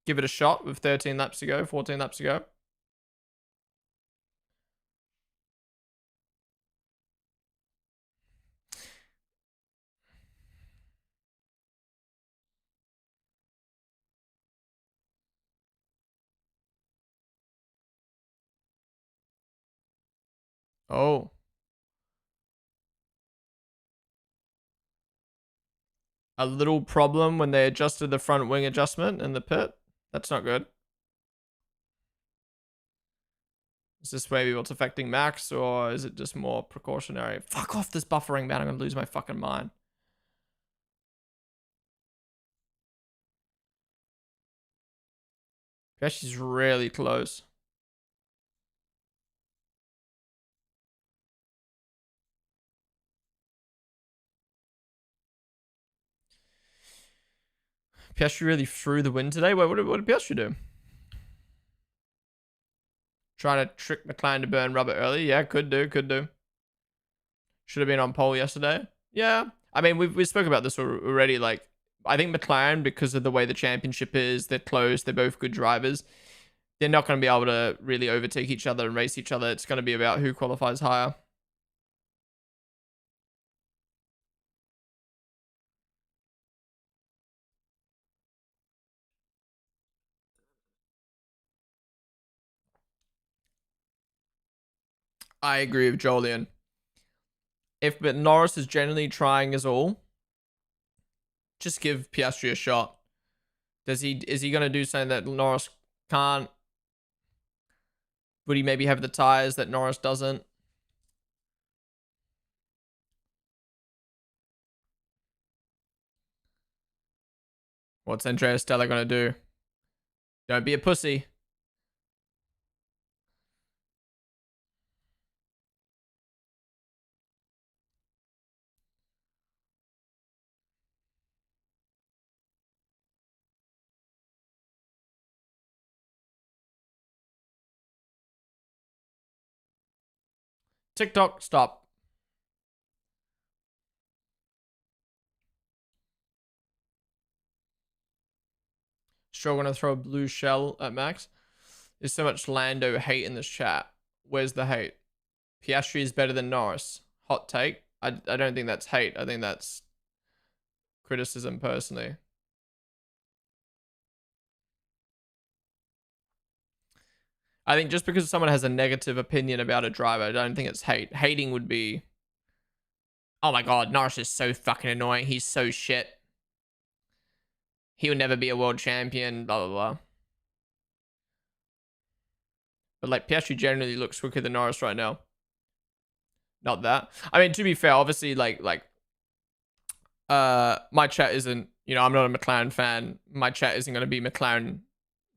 Give it a shot with 13 laps to go, 14 laps to go. Oh. A little problem when they adjusted the front wing adjustment in the pit. That's not good. Is this maybe what's affecting Max, or is it just more precautionary? Fuck off this buffering, man. I'm gonna lose my fucking mind. Piastri's really close. Piastri really threw the win today. Wait, what did Piastri do? Trying to trick McLaren to burn rubber early. Yeah, could do, could do. Should have been on pole yesterday. Yeah. I mean, we spoke about this already. Like, I think McLaren, because of the way the championship is, they're close. They're both good drivers. They're not going to be able to really overtake each other and race each other. It's going to be about who qualifies higher. I agree with Jolien. If but Norris is generally trying us all, just give Piastri a shot. Is he gonna do something that Norris can't? Would he maybe have the tires that Norris doesn't? What's Andrea Stella gonna do? Don't be a pussy. TikTok, stop. Sure, gonna throw a blue shell at Max. There's so much Lando hate in this chat. Where's the hate? Piastri is better than Norris. Hot take. I don't think that's hate. I think that's criticism personally. I think just because someone has a negative opinion about a driver, I don't think it's hate. Hating would be, oh my god, Norris is so fucking annoying. He's so shit. He would never be a world champion, blah, blah, blah. But like Piastri generally looks quicker than Norris right now. Not that. I mean, to be fair, obviously, my chat isn't, I'm not a McLaren fan. My chat isn't going to be McLaren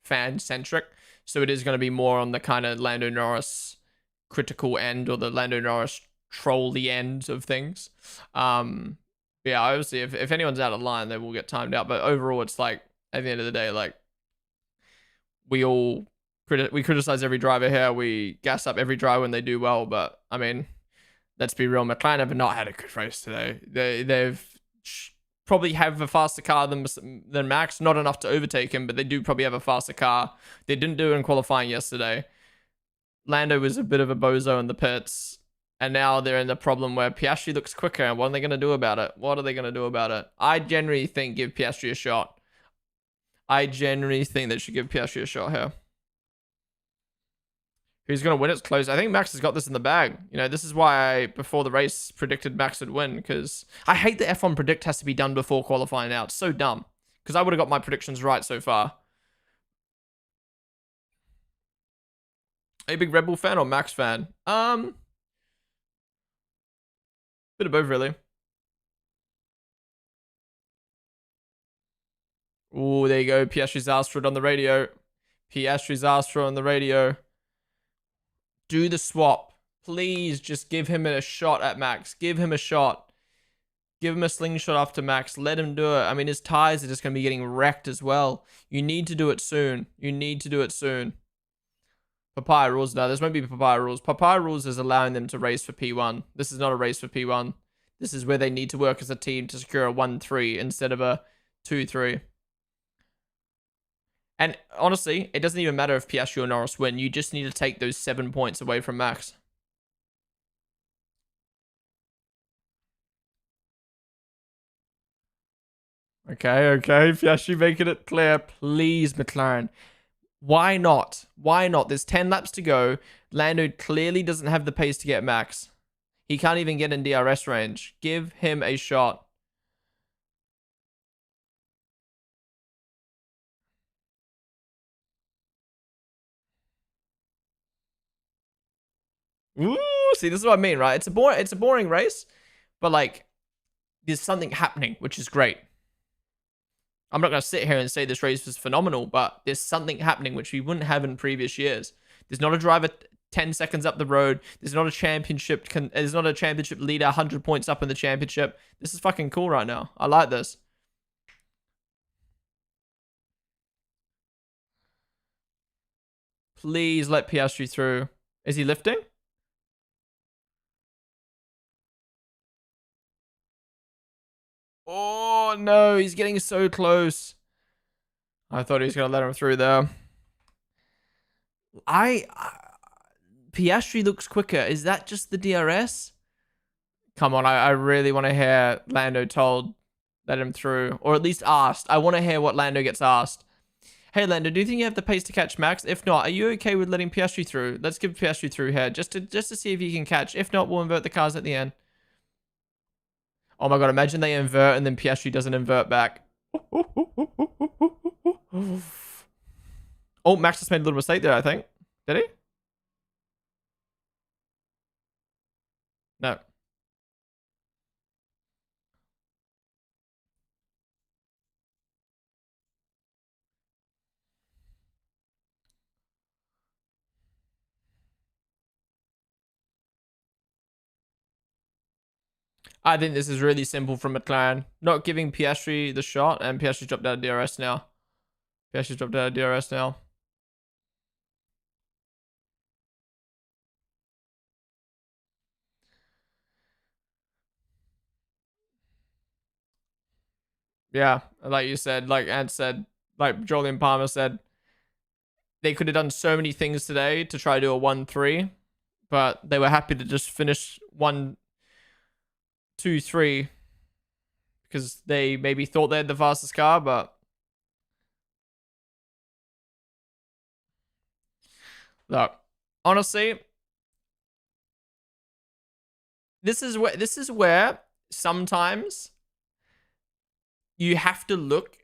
fan centric. So it is going to be more on the kind of Lando Norris critical end or the Lando Norris trolly end of things. Yeah, obviously, if anyone's out of line, they will get timed out. But overall, it's like, at the end of the day, like, we criticize every driver here. We gas up every driver when they do well. But, I mean, let's be real. McLaren have not had a good race today. They've probably have a faster car than Max. Not enough to overtake him, but they do probably have a faster car. They didn't do it in qualifying yesterday. Lando was a bit of a bozo in the pits. And now they're in the problem where Piastri looks quicker. And what are they going to do about it? What are they going to do about it? I generally think give Piastri a shot. I generally think they should give Piastri a shot here. Who's going to win? It's close. I think Max has got this in the bag. This is why I, before the race, predicted Max would win. Because I hate that F1 predict has to be done before qualifying out. It's so dumb. Because I would have got my predictions right so far. Are you a big Red Bull fan or Max fan? Bit of both, really. Oh, there you go. Piastri's asked for it on the radio. Piastri's asked for it on the radio. Do the swap. Please just give him a shot at Max. Give him a shot. Give him a slingshot after Max. Let him do it. I mean, his tires are just going to be getting wrecked as well. You need to do it soon. You need to do it soon. Papaya rules. No, there's won't be papaya rules. Papaya rules is allowing them to race for P1. This is not a race for P1. This is where they need to work as a team to secure a 1-3 instead of a 2-3. And honestly, it doesn't even matter if Piastri or Norris win. You just need to take those 7 points away from Max. Okay. Piastri making it clear. Please, McLaren. Why not? Why not? There's 10 laps to go. Lando clearly doesn't have the pace to get Max. He can't even get in DRS range. Give him a shot. Ooh, see, this is what I mean, right? It's a boring race, but like, there's something happening, which is great. I'm not going to sit here and say this race was phenomenal, but there's something happening which we wouldn't have in previous years. There's not a driver 10 seconds up the road. There's not a championship. There's not a championship leader 100 points up in the championship. This is fucking cool right now. I like this. Please let Piastri through. Is he lifting? Oh, no. He's getting so close. I thought he was going to let him through there. Piastri looks quicker. Is that just the DRS? Come on, I really want to hear Lando told let him through. Or at least asked. I want to hear what Lando gets asked. Hey, Lando, do you think you have the pace to catch Max? If not, are you okay with letting Piastri through? Let's give Piastri through here, just to see if he can catch. If not, we'll invert the cars at the end. Oh my god, imagine they invert and then Piastri doesn't invert back. Oh, Max just made a little mistake there, I think. Did he? No. I think this is really simple from McLaren. Not giving Piastri the shot, and Piastri dropped out of DRS now. Piastri dropped out of DRS now. Yeah, like you said, like Ant said, like Julian Palmer said, they could have done so many things today to try to do a 1-3, but they were happy to just finish 1-2-3 because they maybe thought they had the fastest car, but look, honestly, this is where sometimes you have to look.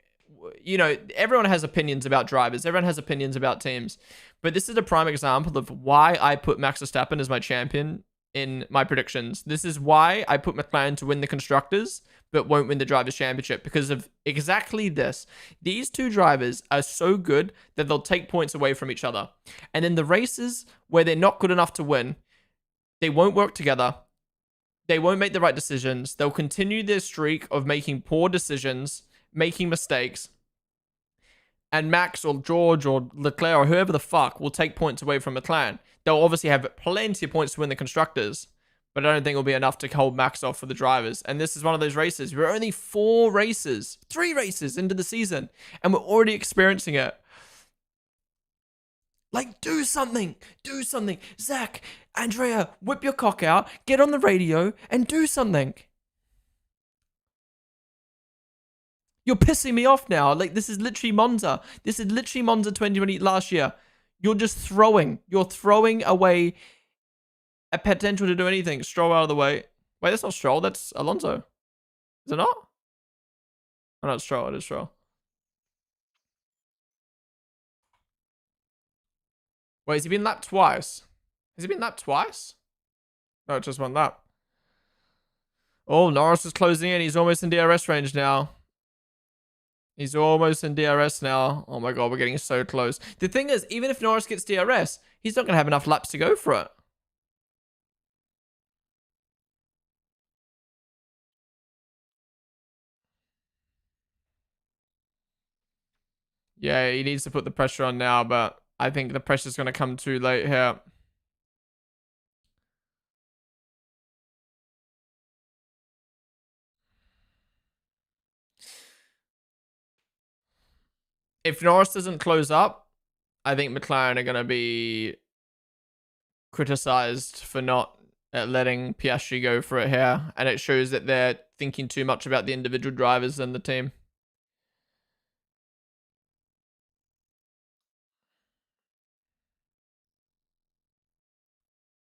You know, everyone has opinions about drivers. Everyone has opinions about teams. But this is a prime example of why I put Max Verstappen as my champion in my predictions. This is why I put McLaren to win the Constructors, but won't win the Drivers' Championship, because of exactly this. These two drivers are so good that they'll take points away from each other. And in the races where they're not good enough to win, they won't work together. They won't make the right decisions. They'll continue their streak of making poor decisions, making mistakes, and Max or George or Leclerc or whoever the fuck will take points away from McLaren. They'll obviously have plenty of points to win the Constructors, but I don't think it'll be enough to hold Max off for the drivers. And this is one of those races. We're only 3 races into the season, and we're already experiencing it. Like, do something. Do something. Zach, Andrea, whip your cock out, get on the radio, and do something. You're pissing me off now. Like, this is literally Monza. This is literally Monza 2020 last year. You're just throwing. You're throwing away a potential to do anything. Stroll out of the way. Wait, that's not Stroll. That's Alonso. Is it not? Oh, no, it's Stroll. It is Stroll. Wait, has he been lapped twice? Has he been lapped twice? No, it just one lap. Oh, Norris is closing in. He's almost in DRS range now. He's almost in DRS now. Oh my god, we're getting so close. The thing is, even if Norris gets DRS, he's not going to have enough laps to go for it. Yeah, he needs to put the pressure on now, but I think the pressure's going to come too late here. If Norris doesn't close up, I think McLaren are going to be criticized for not letting Piastri go for it here. And it shows that they're thinking too much about the individual drivers and the team.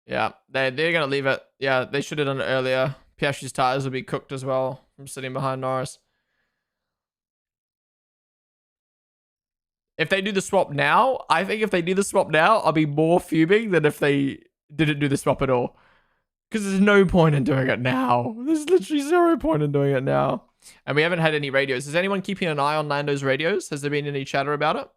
Yeah, they're going to leave it. Yeah, they should have done it earlier. Piastri's tires will be cooked as well from sitting behind Norris. If they do the swap now, I think if they do the swap now, I'll be more fuming than if they didn't do the swap at all. Because there's no point in doing it now. There's literally 0 point in doing it now. And we haven't had any radios. Is anyone keeping an eye on Lando's radios? Has there been any chatter about it?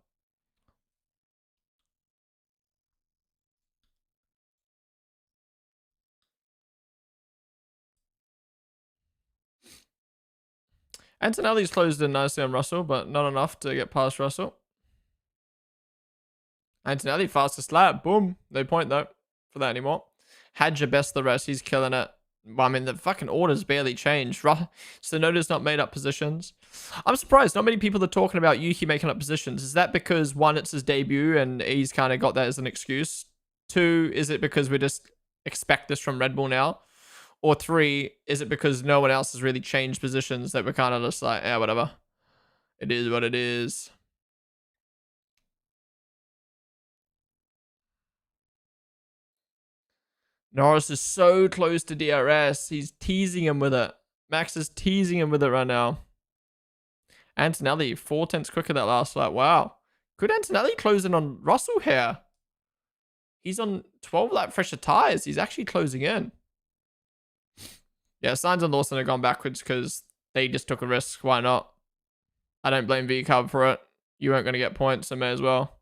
Antonelli's closed in nicely on Russell, but not enough to get past Russell. Antonelli, fastest lap. Boom. No point, though, for that anymore. Hadja best the rest. He's killing it. Well, I mean, the fucking order's barely changed. Sonoda's not made up positions. I'm surprised. Not many people are talking about Yuki making up positions. Is that because, 1, it's his debut and he's kind of got that as an excuse? 2, is it because we just expect this from Red Bull now? Or 3, is it because no one else has really changed positions that we're kind of just like, yeah, whatever. It is what it is. Norris is so close to DRS. He's teasing him with it. Max is teasing him with it right now. Antonelli, 4 tenths quicker that last lap. Wow. Could Antonelli close in on Russell here? He's on 12 lap fresher tires. He's actually closing in. Yeah, Sainz and Lawson have gone backwards because they just took a risk. Why not? I don't blame V-Cub for it. You weren't going to get points, so may as well.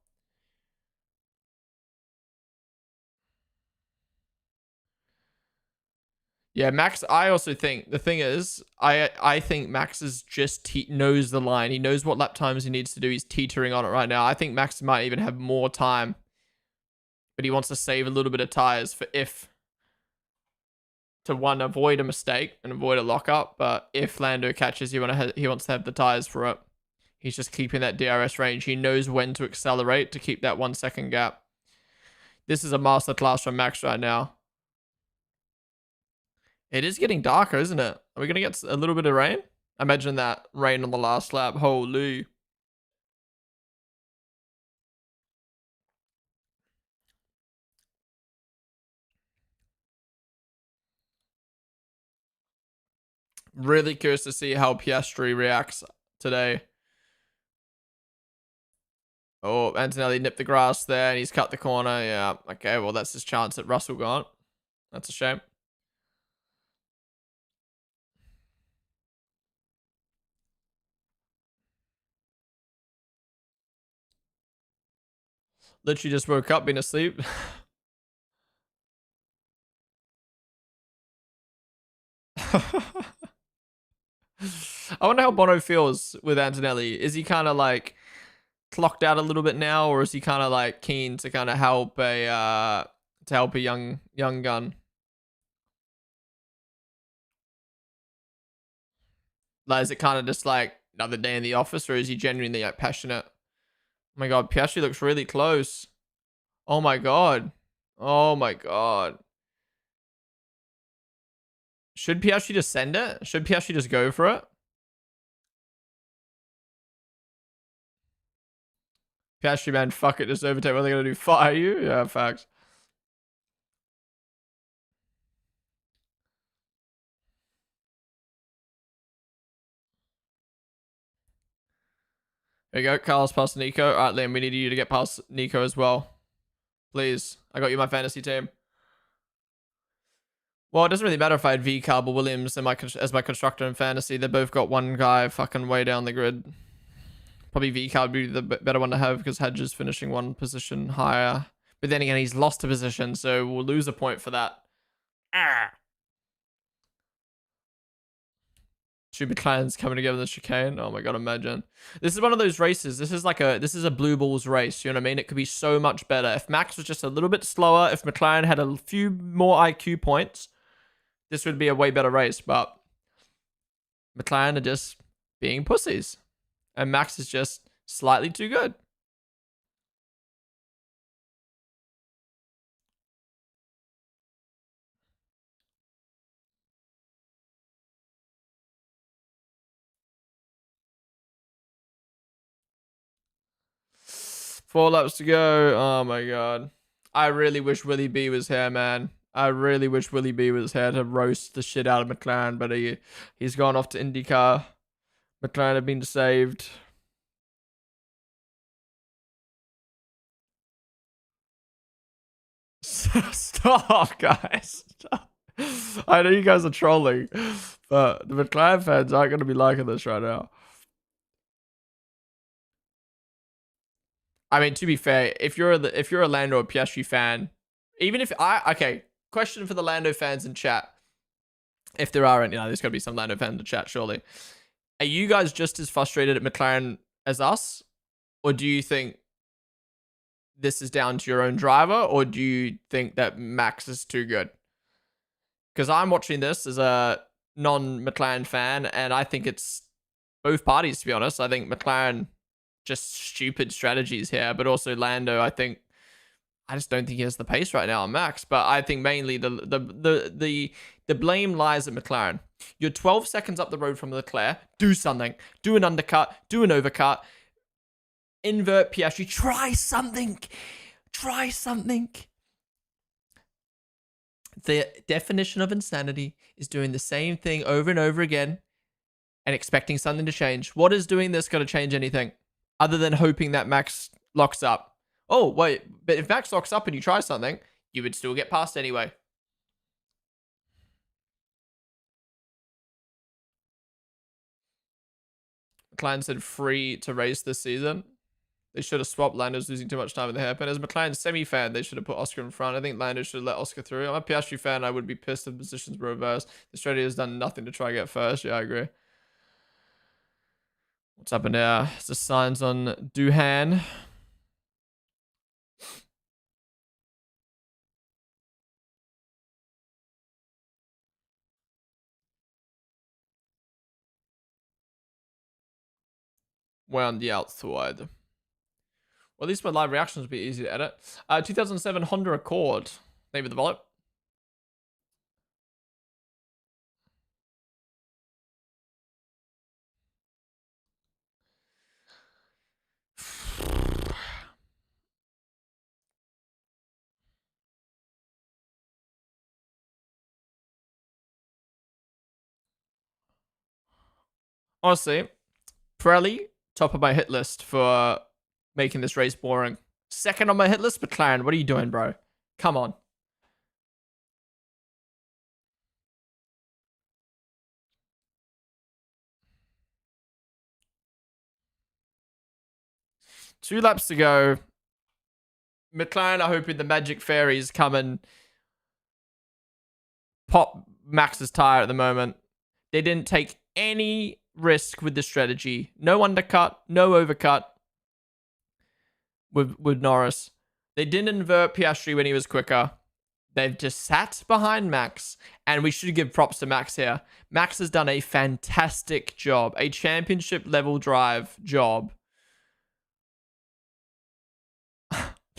Yeah, Max. I also think the thing is, I think Max is just knows the line. He knows what lap times he needs to do. He's teetering on it right now. I think Max might even have more time, but he wants to save a little bit of tires for if to one avoid a mistake and avoid a lockup. But if Lando catches, he wants to have the tires for it. He's just keeping that DRS range. He knows when to accelerate to keep that 1 second gap. This is a masterclass from Max right now. It is getting darker, isn't it? Are we going to get a little bit of rain? Imagine that rain on the last lap. Holy. Really curious to see how Piastri reacts today. Oh, Antonelli nipped the grass there and he's cut the corner. Yeah, okay, well, that's his chance at Russell gone. That's a shame. Literally just woke up, been asleep. I wonder how Bono feels with Antonelli. Is he kind of like clocked out a little bit now, or is he kind of like keen to kind of help a young gun? Like, is it kind of just like another day in the office, or is he genuinely like passionate? Oh my god, Piastri looks really close. Oh my god. Oh my god. Should Piastri just send it? Should Piastri just go for it? Piastri, man, fuck it, just overtake. What are they gonna do? Fire you? Yeah, facts. There you go. Carlos past Nico. All right, Liam, we need you to get past Nico as well. Please. I got you my fantasy team. Well, it doesn't really matter if I had V Carb or Williams as my constructor in fantasy. They both got one guy fucking way down the grid. Probably V Carb would be the better one to have because Hedge is finishing one position higher. But then again, he's lost a position, so we'll lose a point for that. Ah. Two McLarens coming together in the chicane. Oh my god, imagine. This is one of those races. This is a blue balls race. You know what I mean? It could be so much better. If Max was just a little bit slower, if McLaren had a few more IQ points, this would be a way better race. But McLaren are just being pussies. And Max is just slightly too good. Four laps to go. Oh my god. I really wish Willie B was here, man. I really wish Willie B was here to roast the shit out of McLaren, but he's gone off to IndyCar. McLaren have been saved. Stop, guys. Stop. I know you guys are trolling, but the McLaren fans aren't going to be liking this right now. I mean, to be fair, if you're a Lando or Piastri fan, even if okay, question for the Lando fans in chat, if there are any, there's got to be some Lando fans in chat, surely. Are you guys just as frustrated at McLaren as us, or do you think this is down to your own driver, or do you think that Max is too good? Because I'm watching this as a non-McLaren fan, and I think it's both parties, to be honest. I think McLaren just stupid strategies here, but also Lando, I just don't think he has the pace right now on Max. But I think mainly the blame lies at McLaren. You're 12 seconds up the road from Leclerc. Do something. Do an undercut. Do an overcut. Invert Piastri. Try something. Try something. The definition of insanity is doing the same thing over and over again and expecting something to change. What is doing this going to change anything other than hoping that Max locks up? Oh, wait, but if Max locks up and you try something, you would still get past anyway. McLaren said free to race this season. They should have swapped. Lando's losing too much time with the hairpin. As a McLaren semi-fan, they should have put Oscar in front. I think Lando should have let Oscar through. I'm a Piastri fan. I would be pissed if positions were reversed. The strategy has done nothing to try to get first. Yeah, I agree. What's happened there? It's the signs on Duhan. We're on the outside. Well, at least my live reactions will be easy to edit. 2007 Honda Accord. Name of the wallet. Honestly, Pirelli, top of my hit list for making this race boring. Second on my hit list, McLaren. What are you doing, bro? Come on. Two laps to go. McLaren are hoping the magic fairies come and pop Max's tire at the moment. They didn't take any risk with the strategy. No undercut, no overcut with Norris. They didn't invert Piastri when he was quicker. They've just sat behind Max, and we should give props to Max here. Max has done a fantastic job, a championship level drive job.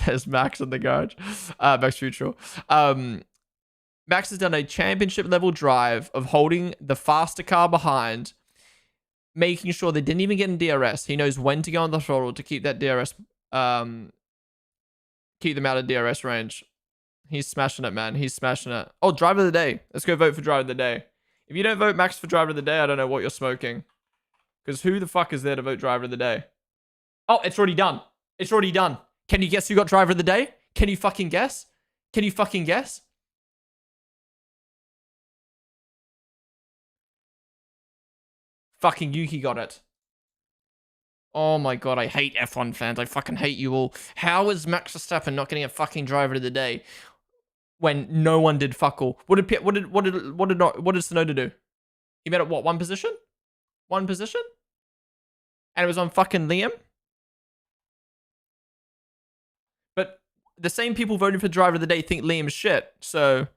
There's Max in the garage. Max Neutral. Max has done a championship level drive of holding the faster car behind, making sure they didn't even get in DRS. He knows when to go on the throttle to keep that DRS, keep them out of DRS range. He's smashing it, man. He's smashing it. Oh, driver of the day. Let's go vote for driver of the day. If you don't vote Max for driver of the day, I don't know what you're smoking. Because who the fuck is there to vote driver of the day? Oh, it's already done. It's already done. Can you guess who got driver of the day? Can you fucking guess? Can you fucking guess? Fucking Yuki got it. Oh my god, I hate F1 fans. I fucking hate you all. How is Max Verstappen not getting a fucking driver of the day when no one did fuck all? What did Tsunoda do? He made it what, one position? One position? And it was on fucking Liam? But the same people voting for driver of the day think Liam's shit, so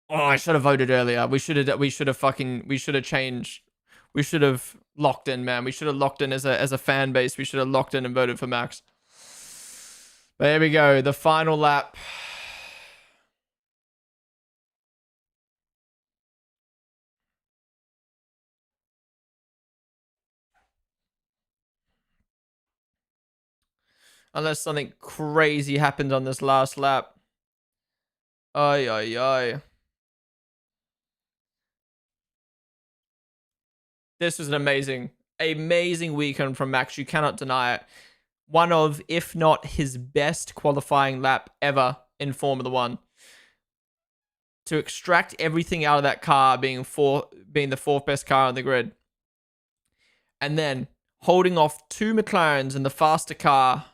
oh, I should have voted earlier. We should have changed. We should have locked in, man. We should have locked in as a fan base. We should have locked in and voted for Max. But there we go. The final lap. Unless something crazy happened on this last lap. Ay, ay, ay. This was an amazing weekend from Max. You cannot deny it. One of, if not his best qualifying lap ever in Formula One. To extract everything out of that car being the fourth best car on the grid. And then holding off two McLarens in the faster car.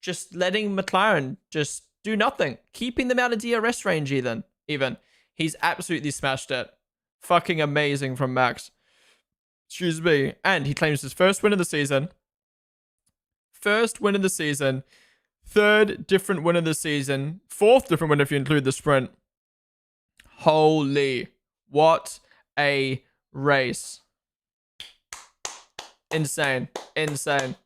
Just letting McLaren just do nothing. Keeping them out of DRS range even. He's absolutely smashed it. Fucking amazing from Max. Excuse me. And he claims his first win of the season. First win of the season. Third different win of the season. Fourth different win if you include the sprint. Holy. What a race. Insane. Insane.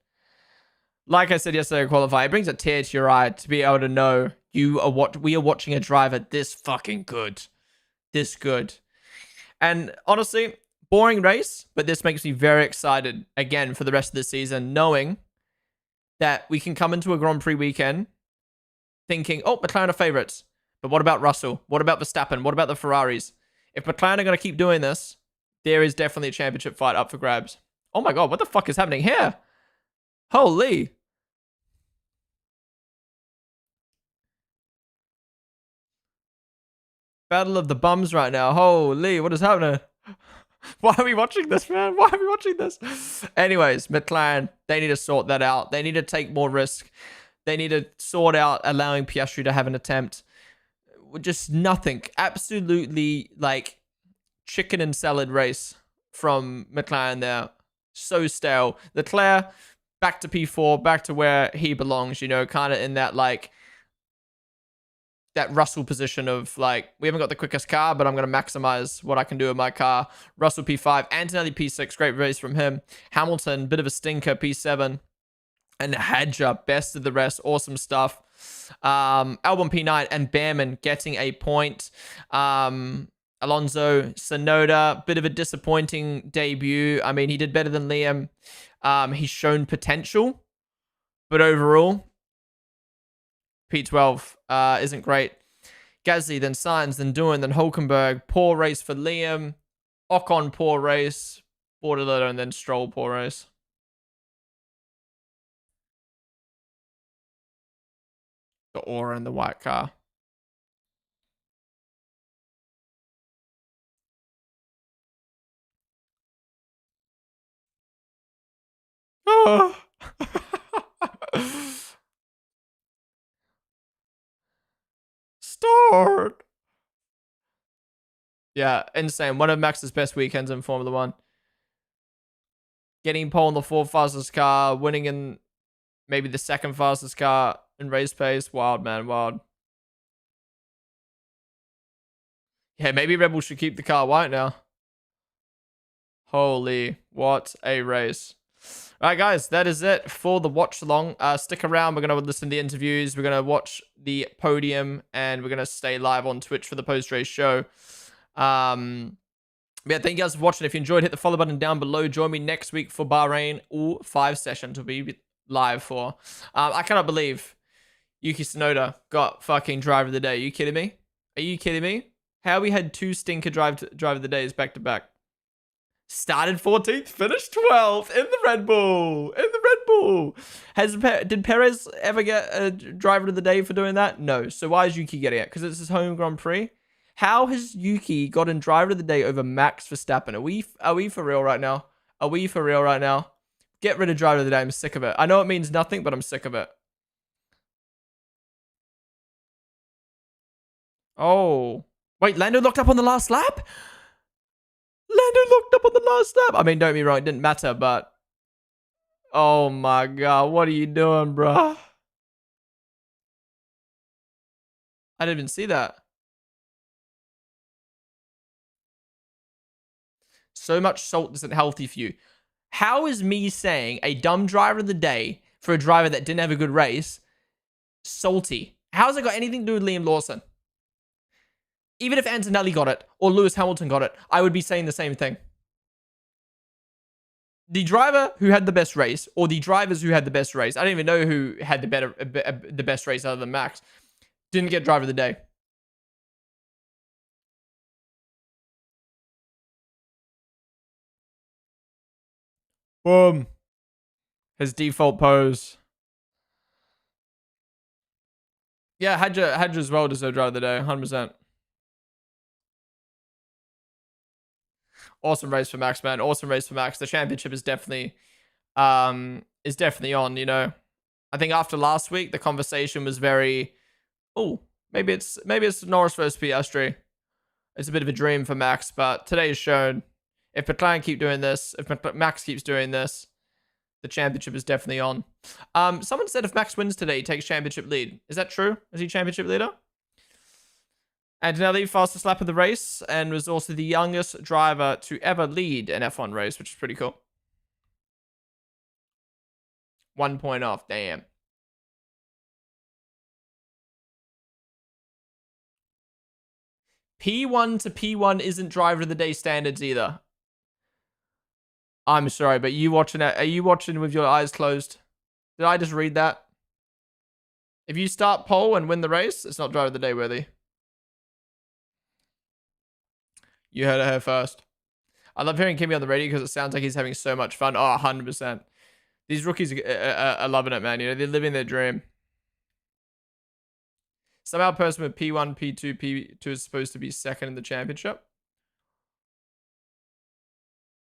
Like I said yesterday, qualify. It brings a tear to your eye to be able to know we are watching a driver this fucking good. This good. And honestly, boring race, but this makes me very excited again for the rest of the season, knowing that we can come into a Grand Prix weekend thinking, oh, McLaren are favorites. But what about Russell? What about Verstappen? What about the Ferraris? If McLaren are going to keep doing this, there is definitely a championship fight up for grabs. Oh my god, what the fuck is happening here? Holy. Battle of the bums right now. Holy, what is happening? Why are we watching this, man? Why are we watching this? Anyways, McLaren, they need to sort that out. They need to take more risk. They need to sort out allowing Piastri to have an attempt. Just nothing. Absolutely like chicken and salad race from McLaren there. So stale. Leclerc, back to P4, back to where he belongs, you know, kind of in that like that Russell position of like, we haven't got the quickest car, but I'm going to maximize what I can do with my car. Russell P5, Antonelli P6, great race from him. Hamilton, bit of a stinker, P7. And Hadja, best of the rest, awesome stuff. Albon P9 and Behrman getting a point. Alonso, Sonoda, bit of a disappointing debut. I mean, he did better than Liam. He's shown potential, but overall, P12 isn't great. Gasly, then Sainz, then Doohan, then Hulkenberg. Poor race for Liam. Ocon, poor race. Bordelotto, and then Stroll, poor race. The aura in the white car. Oh. Start. Yeah, insane. One of Max's best weekends in Formula One. Getting pole in the fourth fastest car, winning in maybe the second fastest car in race pace. Wild, man, wild. Yeah, maybe Red Bull should keep the car white now. Holy, what a race. All right, guys, that is it for the watch along. Stick around. We're going to listen to the interviews. We're going to watch the podium, and we're going to stay live on Twitch for the post-race show. Yeah, thank you guys for watching. If you enjoyed, hit the follow button down below. Join me next week for Bahrain. All 5 sessions will be live for. I cannot believe Yuki Tsunoda got fucking driver of the day. Are you kidding me? Are you kidding me? How we had 2 stinker driver of the days back to back. Started 14th, finished 12th in the Red Bull. In the Red Bull. Did Perez ever get a driver of the day for doing that? No. So why is Yuki getting it? Because it's his home Grand Prix. How has Yuki gotten driver of the day over Max Verstappen? Are we for real right now? Are we for real right now? Get rid of driver of the day. I'm sick of it. I know it means nothing, but I'm sick of it. Oh. Wait, Lando locked up on the last lap? Lando locked up on the last lap. I mean, don't be wrong, it didn't matter, but oh my god, what are you doing, bro? I didn't even see that. So much salt isn't healthy for you. How is me saying a dumb driver of the day for a driver that didn't have a good race salty? How's it got anything to do with Liam Lawson? Even if Antonelli got it or Lewis Hamilton got it, I would be saying the same thing. The driver who had the best race, or the drivers who had the best race, I don't even know who had the best race other than Max, didn't get driver of the day. Boom. His default pose. Yeah, Hadja as well deserved driver of the day, 100%. Awesome race for Max, man. Awesome race for Max. The championship is definitely on, you know. I think after last week, the conversation was very, oh, maybe it's Norris versus Piastri. It's a bit of a dream for Max, but today has shown if McLaren keep doing this, if Max keeps doing this, the championship is definitely on. Someone said if Max wins today, he takes championship lead. Is that true? Is he championship leader? Antonelli, fastest lap of the race, and was also the youngest driver to ever lead an F1 race, which is pretty cool. 1 point off, damn. P1 to P1 isn't driver of the day standards either. I'm sorry, but you watching it? Are you watching with your eyes closed? Did I just read that? If you start pole and win the race, it's not driver of the day worthy. You heard it here first. I love hearing Kimmy on the radio because it sounds like he's having so much fun. Oh, 100%. These rookies are loving it, man. You know, they're living their dream. Somehow a person with P1, P2, P2 is supposed to be second in the championship.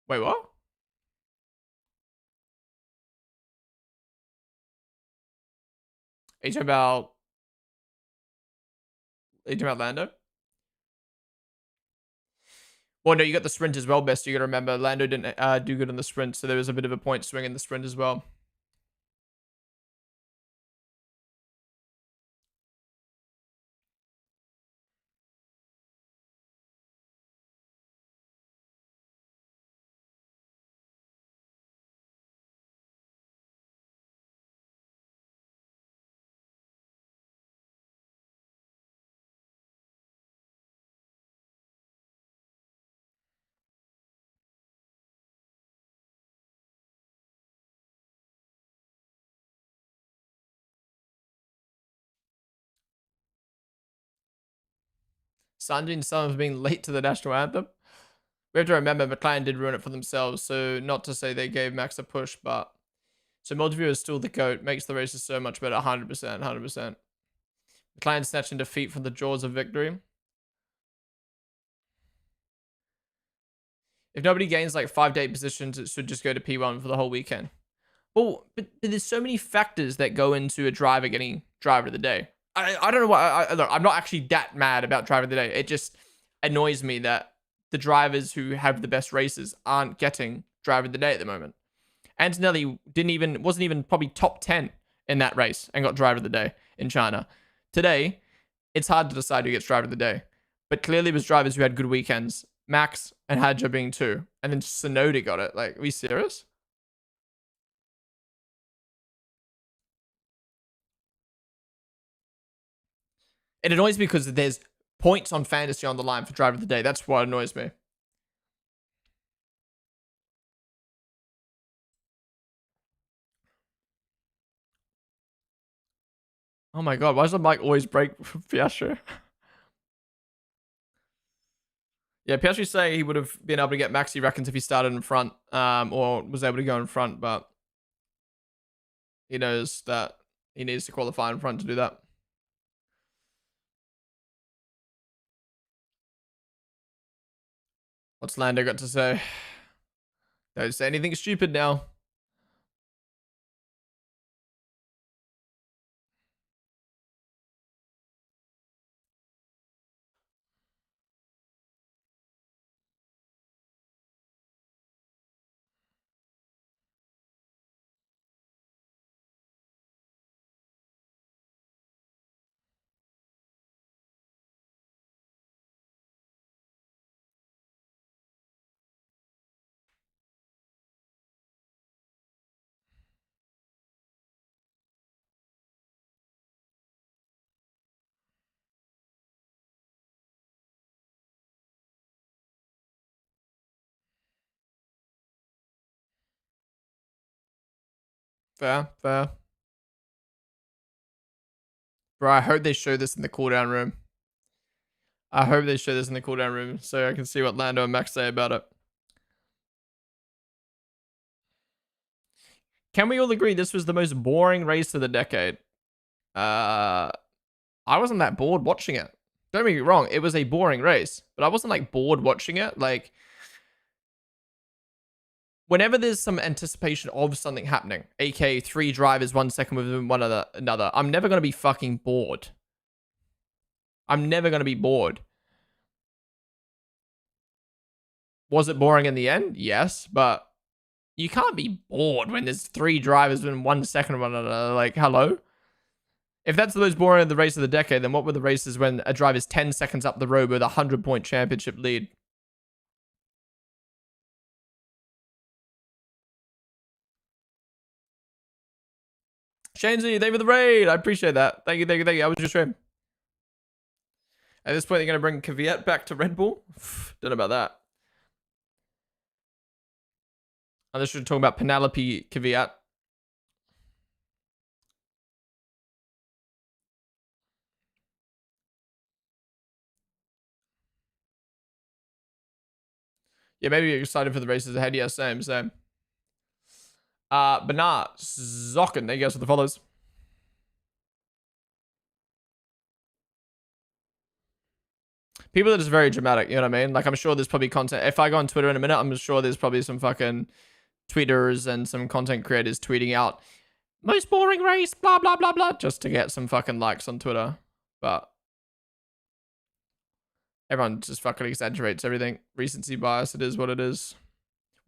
Wait, what? Are you talking about? Are you talking about Lando? Well, no, you got the sprint as well, best. You got to remember, Lando didn't do good on the sprint, so there was a bit of a point swing in the sprint as well. Sanji and some of being late to the national anthem. We have to remember McLaren did ruin it for themselves, so not to say they gave Max a push, but so Multiview is still the GOAT, makes the races so much better, 100%, 100%. McLaren snatching defeat from the jaws of victory. If nobody gains like 5 to 8 positions, it should just go to P1 for the whole weekend. Well, but there's so many factors that go into a driver getting driver of the day. I don't know why. Look, I'm not actually that mad about driver of the day. It just annoys me that the drivers who have the best races aren't getting driver of the day at the moment. Antonelli wasn't even probably top 10 in that race and got driver of the day in China. Today, it's hard to decide who gets driver of the day. But clearly it was drivers who had good weekends. Max and Hadja being 2. And then Sonoda got it. Like, are we serious? It annoys me because there's points on fantasy on the line for driver of the day. That's what annoys me. Oh my god, why does the mic always break for Piastri? Yeah, Piastri say he would have been able to get Max, he reckons, if he started in front, or was able to go in front, but he knows that he needs to qualify in front to do that. What's Lando got to say? Don't say anything stupid now. Fair, fair. Bro, I hope they show this in the cooldown room. I hope they show this in the cooldown room so I can see what Lando and Max say about it. Can we all agree this was the most boring race of the decade? I wasn't that bored watching it. Don't get me wrong, it was a boring race, but I wasn't like bored watching it. Like, whenever there's some anticipation of something happening, aka 3 drivers 1 second within one another, I'm never gonna be fucking bored. I'm never gonna be bored. Was it boring in the end? Yes, but you can't be bored when there's 3 drivers within 1 second of one another. Like, hello? If that's the most boring of the race of the decade, then what were the races when a driver's 10 seconds up the road with a 100-point championship lead? Shanesy, thank you for the raid. I appreciate that. Thank you, thank you, thank you. I was just stream. At this point, they're going to bring Kvyat back to Red Bull? Don't know about that. Unless you're talking about Penelope Kvyat. Yeah, maybe you're excited for the races ahead. Yeah, same, same. But nah, Zocken, thank you guys for the follows. People are just very dramatic, you know what I mean? Like, I'm sure there's probably content. If I go on Twitter in a minute, I'm sure there's probably some fucking tweeters and some content creators tweeting out, most boring race, blah, blah, blah, blah, just to get some fucking likes on Twitter. But everyone just fucking exaggerates everything. Recency bias, it is what it is.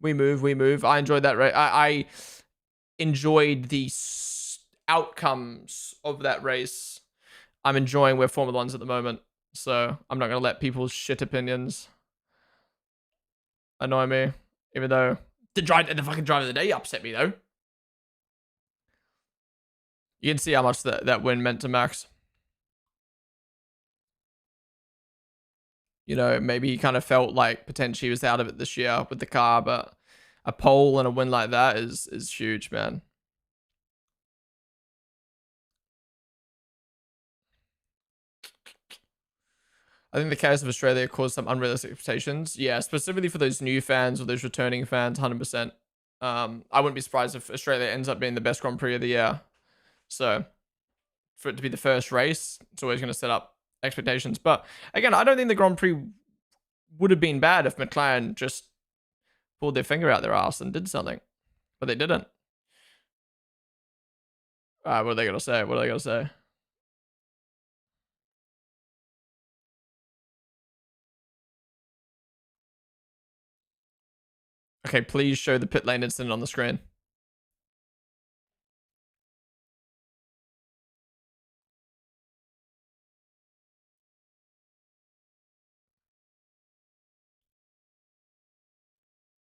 We move, we move. I enjoyed that race. I enjoyed the outcomes of that race. I'm enjoying where Formula One's at the moment. So I'm not going to let people's shit opinions annoy me. Even though the fucking driver of the day upset me, though. You can see how much that win meant to Max. You know, maybe he kind of felt like potentially he was out of it this year with the car, but a pole and a win like that is huge, man. I think the chaos of Australia caused some unrealistic expectations. Yeah, specifically for those new fans or those returning fans, 100%. I wouldn't be surprised if Australia ends up being the best Grand Prix of the year. So, for it to be the first race, it's always going to set up expectations. But, again, I don't think the Grand Prix would have been bad if McLaren just pulled their finger out their ass and did something. But they didn't. What are they going to say? What are they going to say? Okay, please show the pit lane incident on the screen.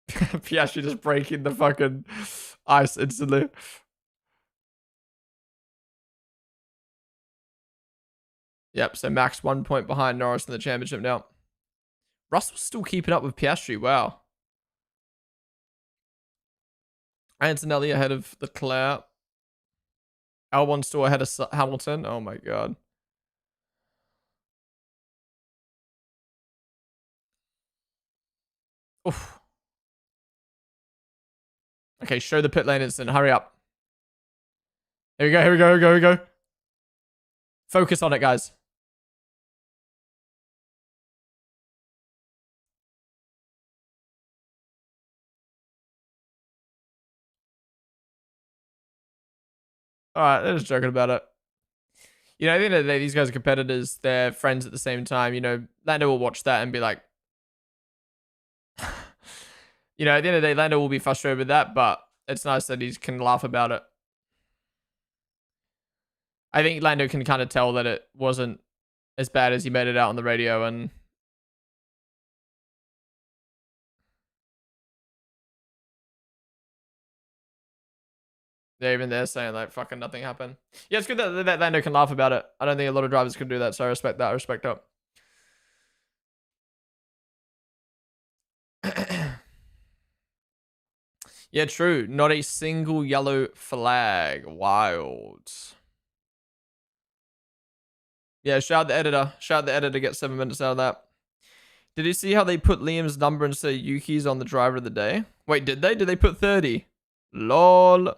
Piastri just breaking the fucking ice instantly. Yep, so Max 1 point behind Norris in the championship now. Russell's still keeping up with Piastri. Wow. Antonelli ahead of Leclerc. Albon still ahead of Hamilton. Oh my god. Oof. Okay, show the pit lane incident. Hurry up. Here we go, here we go, here we go, here we go. Focus on it, guys. Alright, they're just joking about it. You know, at the end of the day, these guys are competitors. They're friends at the same time. You know, Lando will watch that and be like... you know, at the end of the day, Lando will be frustrated with that, but it's nice that he can laugh about it. I think Lando can kind of tell that it wasn't as bad as he made it out on the radio, and they're even there saying like fucking nothing happened. Yeah, it's good that Lando can laugh about it. I don't think a lot of drivers can do that, so I respect that. I respect that. Yeah, true. Not a single yellow flag. Wild. Yeah, shout out the editor. Shout out the editor to get 7 minutes out of that. Did you see how they put Liam's number instead of Yuki's on the driver of the day? Wait, did they? Did they put 30? Lol. All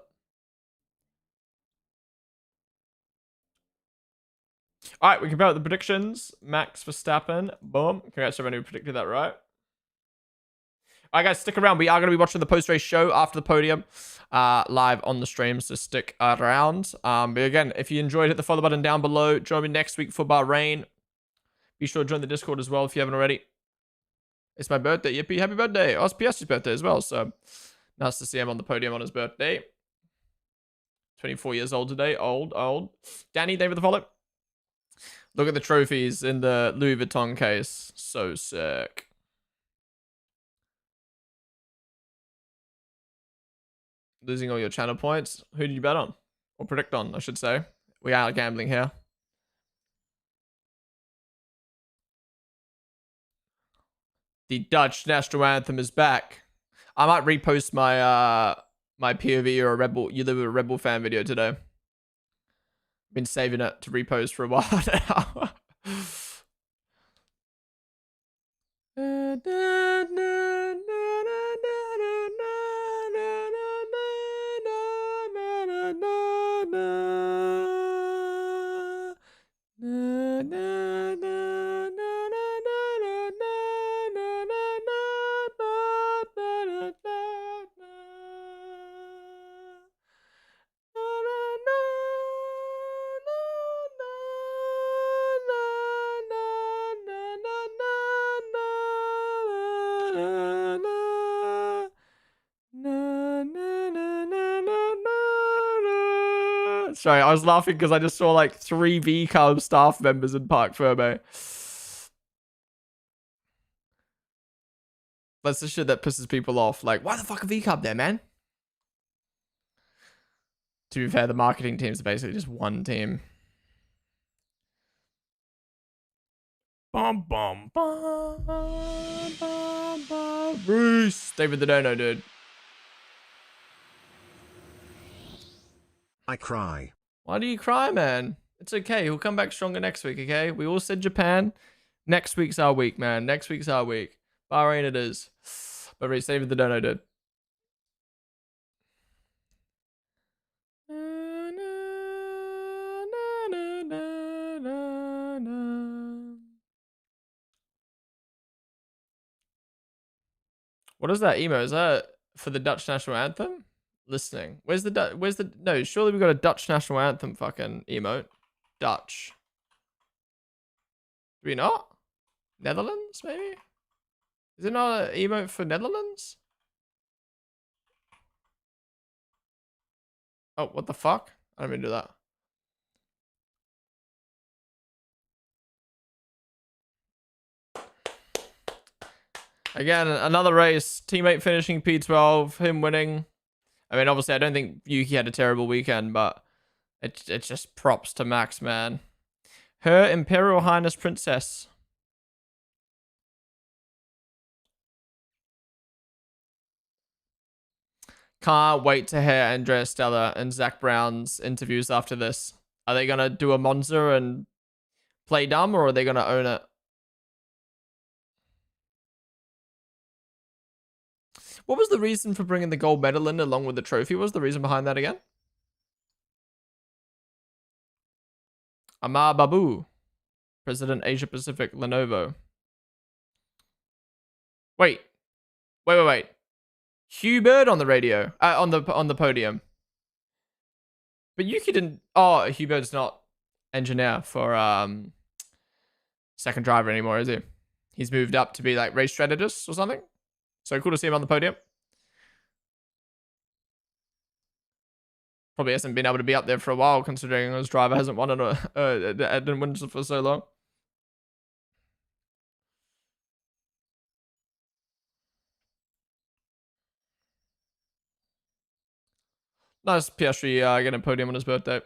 right, we can out the predictions. Max Verstappen. Boom. Congrats to everyone who predicted that right. All right, guys, stick around. We are going to be watching the post-race show after the podium live on the stream, so stick around. But again, if you enjoyed, hit the follow button down below. Join me next week for Bahrain. Be sure to join the Discord as well if you haven't already. It's my birthday. Yippee, happy birthday. Oh, it's PS's birthday as well, so nice to see him on the podium on his birthday. 24 years old today. Old. Danny, thank you for the follow. Look at the trophies in the Louis Vuitton case. So sick. Losing all your channel points. Who did you bet on? Or predict on, I should say. We are gambling here. The Dutch national anthem is back. I might repost my my POV or a Rebel You Live with a Rebel fan video today. Been saving it to repost for a while now. Sorry, I was laughing because I just saw like 3 VCARB staff members in Park Ferme. That's the shit that pisses people off. Like, why the fuck are VCARB there, man? To be fair, the marketing teams are basically just one team. Bum, bum, bum, bum, bum. Bruce. David the Dono, dude. I cry. Why do you cry, man? It's okay. He'll come back stronger next week, okay? We all said Japan. Next week's our week, man. Next week's our week. Bahrain it is. But Reese, David the Dono, dude. What is that emo? Is that for the Dutch national anthem? Listening. Where's the no, surely we got a Dutch national anthem fucking emote. Dutch. Do we not? Netherlands, maybe? Is it not an emote for Netherlands? Oh, what the fuck? I don't mean to do that. Again, another race. Teammate finishing P12. Him winning. I mean, obviously, I don't think Yuki had a terrible weekend, but it's just props to Max, man. Her Imperial Highness Princess. Can't wait to hear Andrea Stella and Zach Brown's interviews after this. Are they going to do a Monza and play dumb, or are they going to own it? What was the reason for bringing the gold medal in along with the trophy? What was the reason behind that again? Amar Babu, President Asia Pacific, Lenovo. Wait. Hugh Bird on the radio, on the podium. But Yuki didn't. Oh, Hugh Bird's not engineer for second driver anymore, is he? He's moved up to be like race strategist or something. So cool to see him on the podium. Probably hasn't been able to be up there for a while, considering his driver hasn't won didn't win for so long. Nice Piastri getting a podium on his birthday.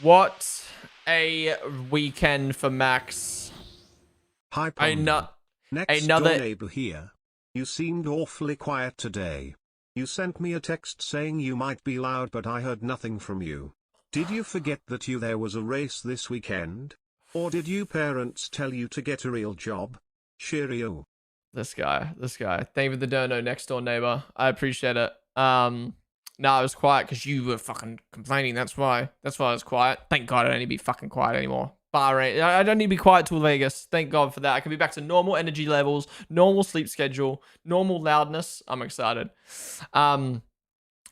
What a weekend for Max. Hi, Ponden. Next another door neighbor here. You seemed awfully quiet today. You sent me a text saying you might be loud, but I heard nothing from you. Did you forget that there was a race this weekend? Or did you parents tell you to get a real job? Cheerio. This guy. David the Dono, next door neighbor. I appreciate it. No, I was quiet because you were fucking complaining. That's why I was quiet. Thank God I don't need to be fucking quiet anymore. Bahrain. I don't need to be quiet till Vegas. Thank God for that. I can be back to normal energy levels, normal sleep schedule, normal loudness. I'm excited. Yeah,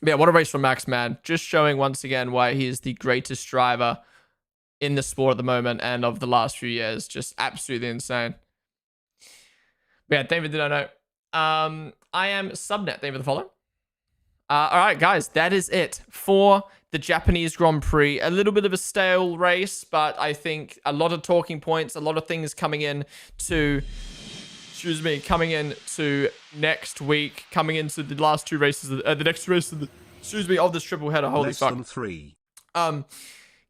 what a race from Max, man. Just showing once again why he is the greatest driver in the sport at the moment and of the last few years. Just absolutely insane. Yeah, David did I know. I am Subnet. Thank you for the follow. All right, guys, that is it for the Japanese Grand Prix. A little bit of a stale race, but I think a lot of talking points, a lot of things coming in to, coming into next week, coming into the last two races, the next race of the, of this triple header. Holy fuck. Less than 3.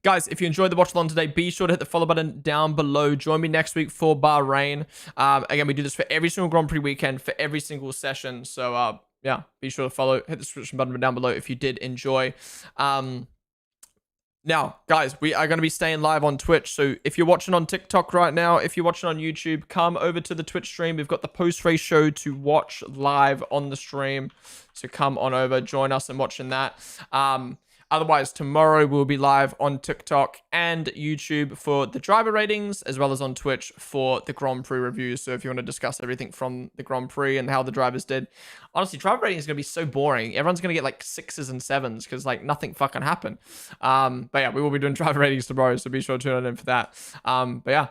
Guys, if you enjoyed the watch along today, be sure to hit the follow button down below. Join me next week for Bahrain. Again, we do this for every single Grand Prix weekend, for every single session. So, yeah, be sure to follow, hit the subscription button down below if you did enjoy. Now, guys, we are going to be staying live on Twitch. So if you're watching on TikTok right now, if you're watching on YouTube, come over to the Twitch stream. We've got the post-race show to watch live on the stream. So come on over, join us in watching that. Otherwise, tomorrow we'll be live on TikTok and YouTube for the driver ratings, as well as on Twitch for the Grand Prix reviews. So if you want to discuss everything from the Grand Prix and how the drivers did, honestly, driver rating is going to be so boring. Everyone's going to get like 6s and 7s because like nothing fucking happened. But yeah, we will be doing driver ratings tomorrow, so be sure to tune in for that. But yeah,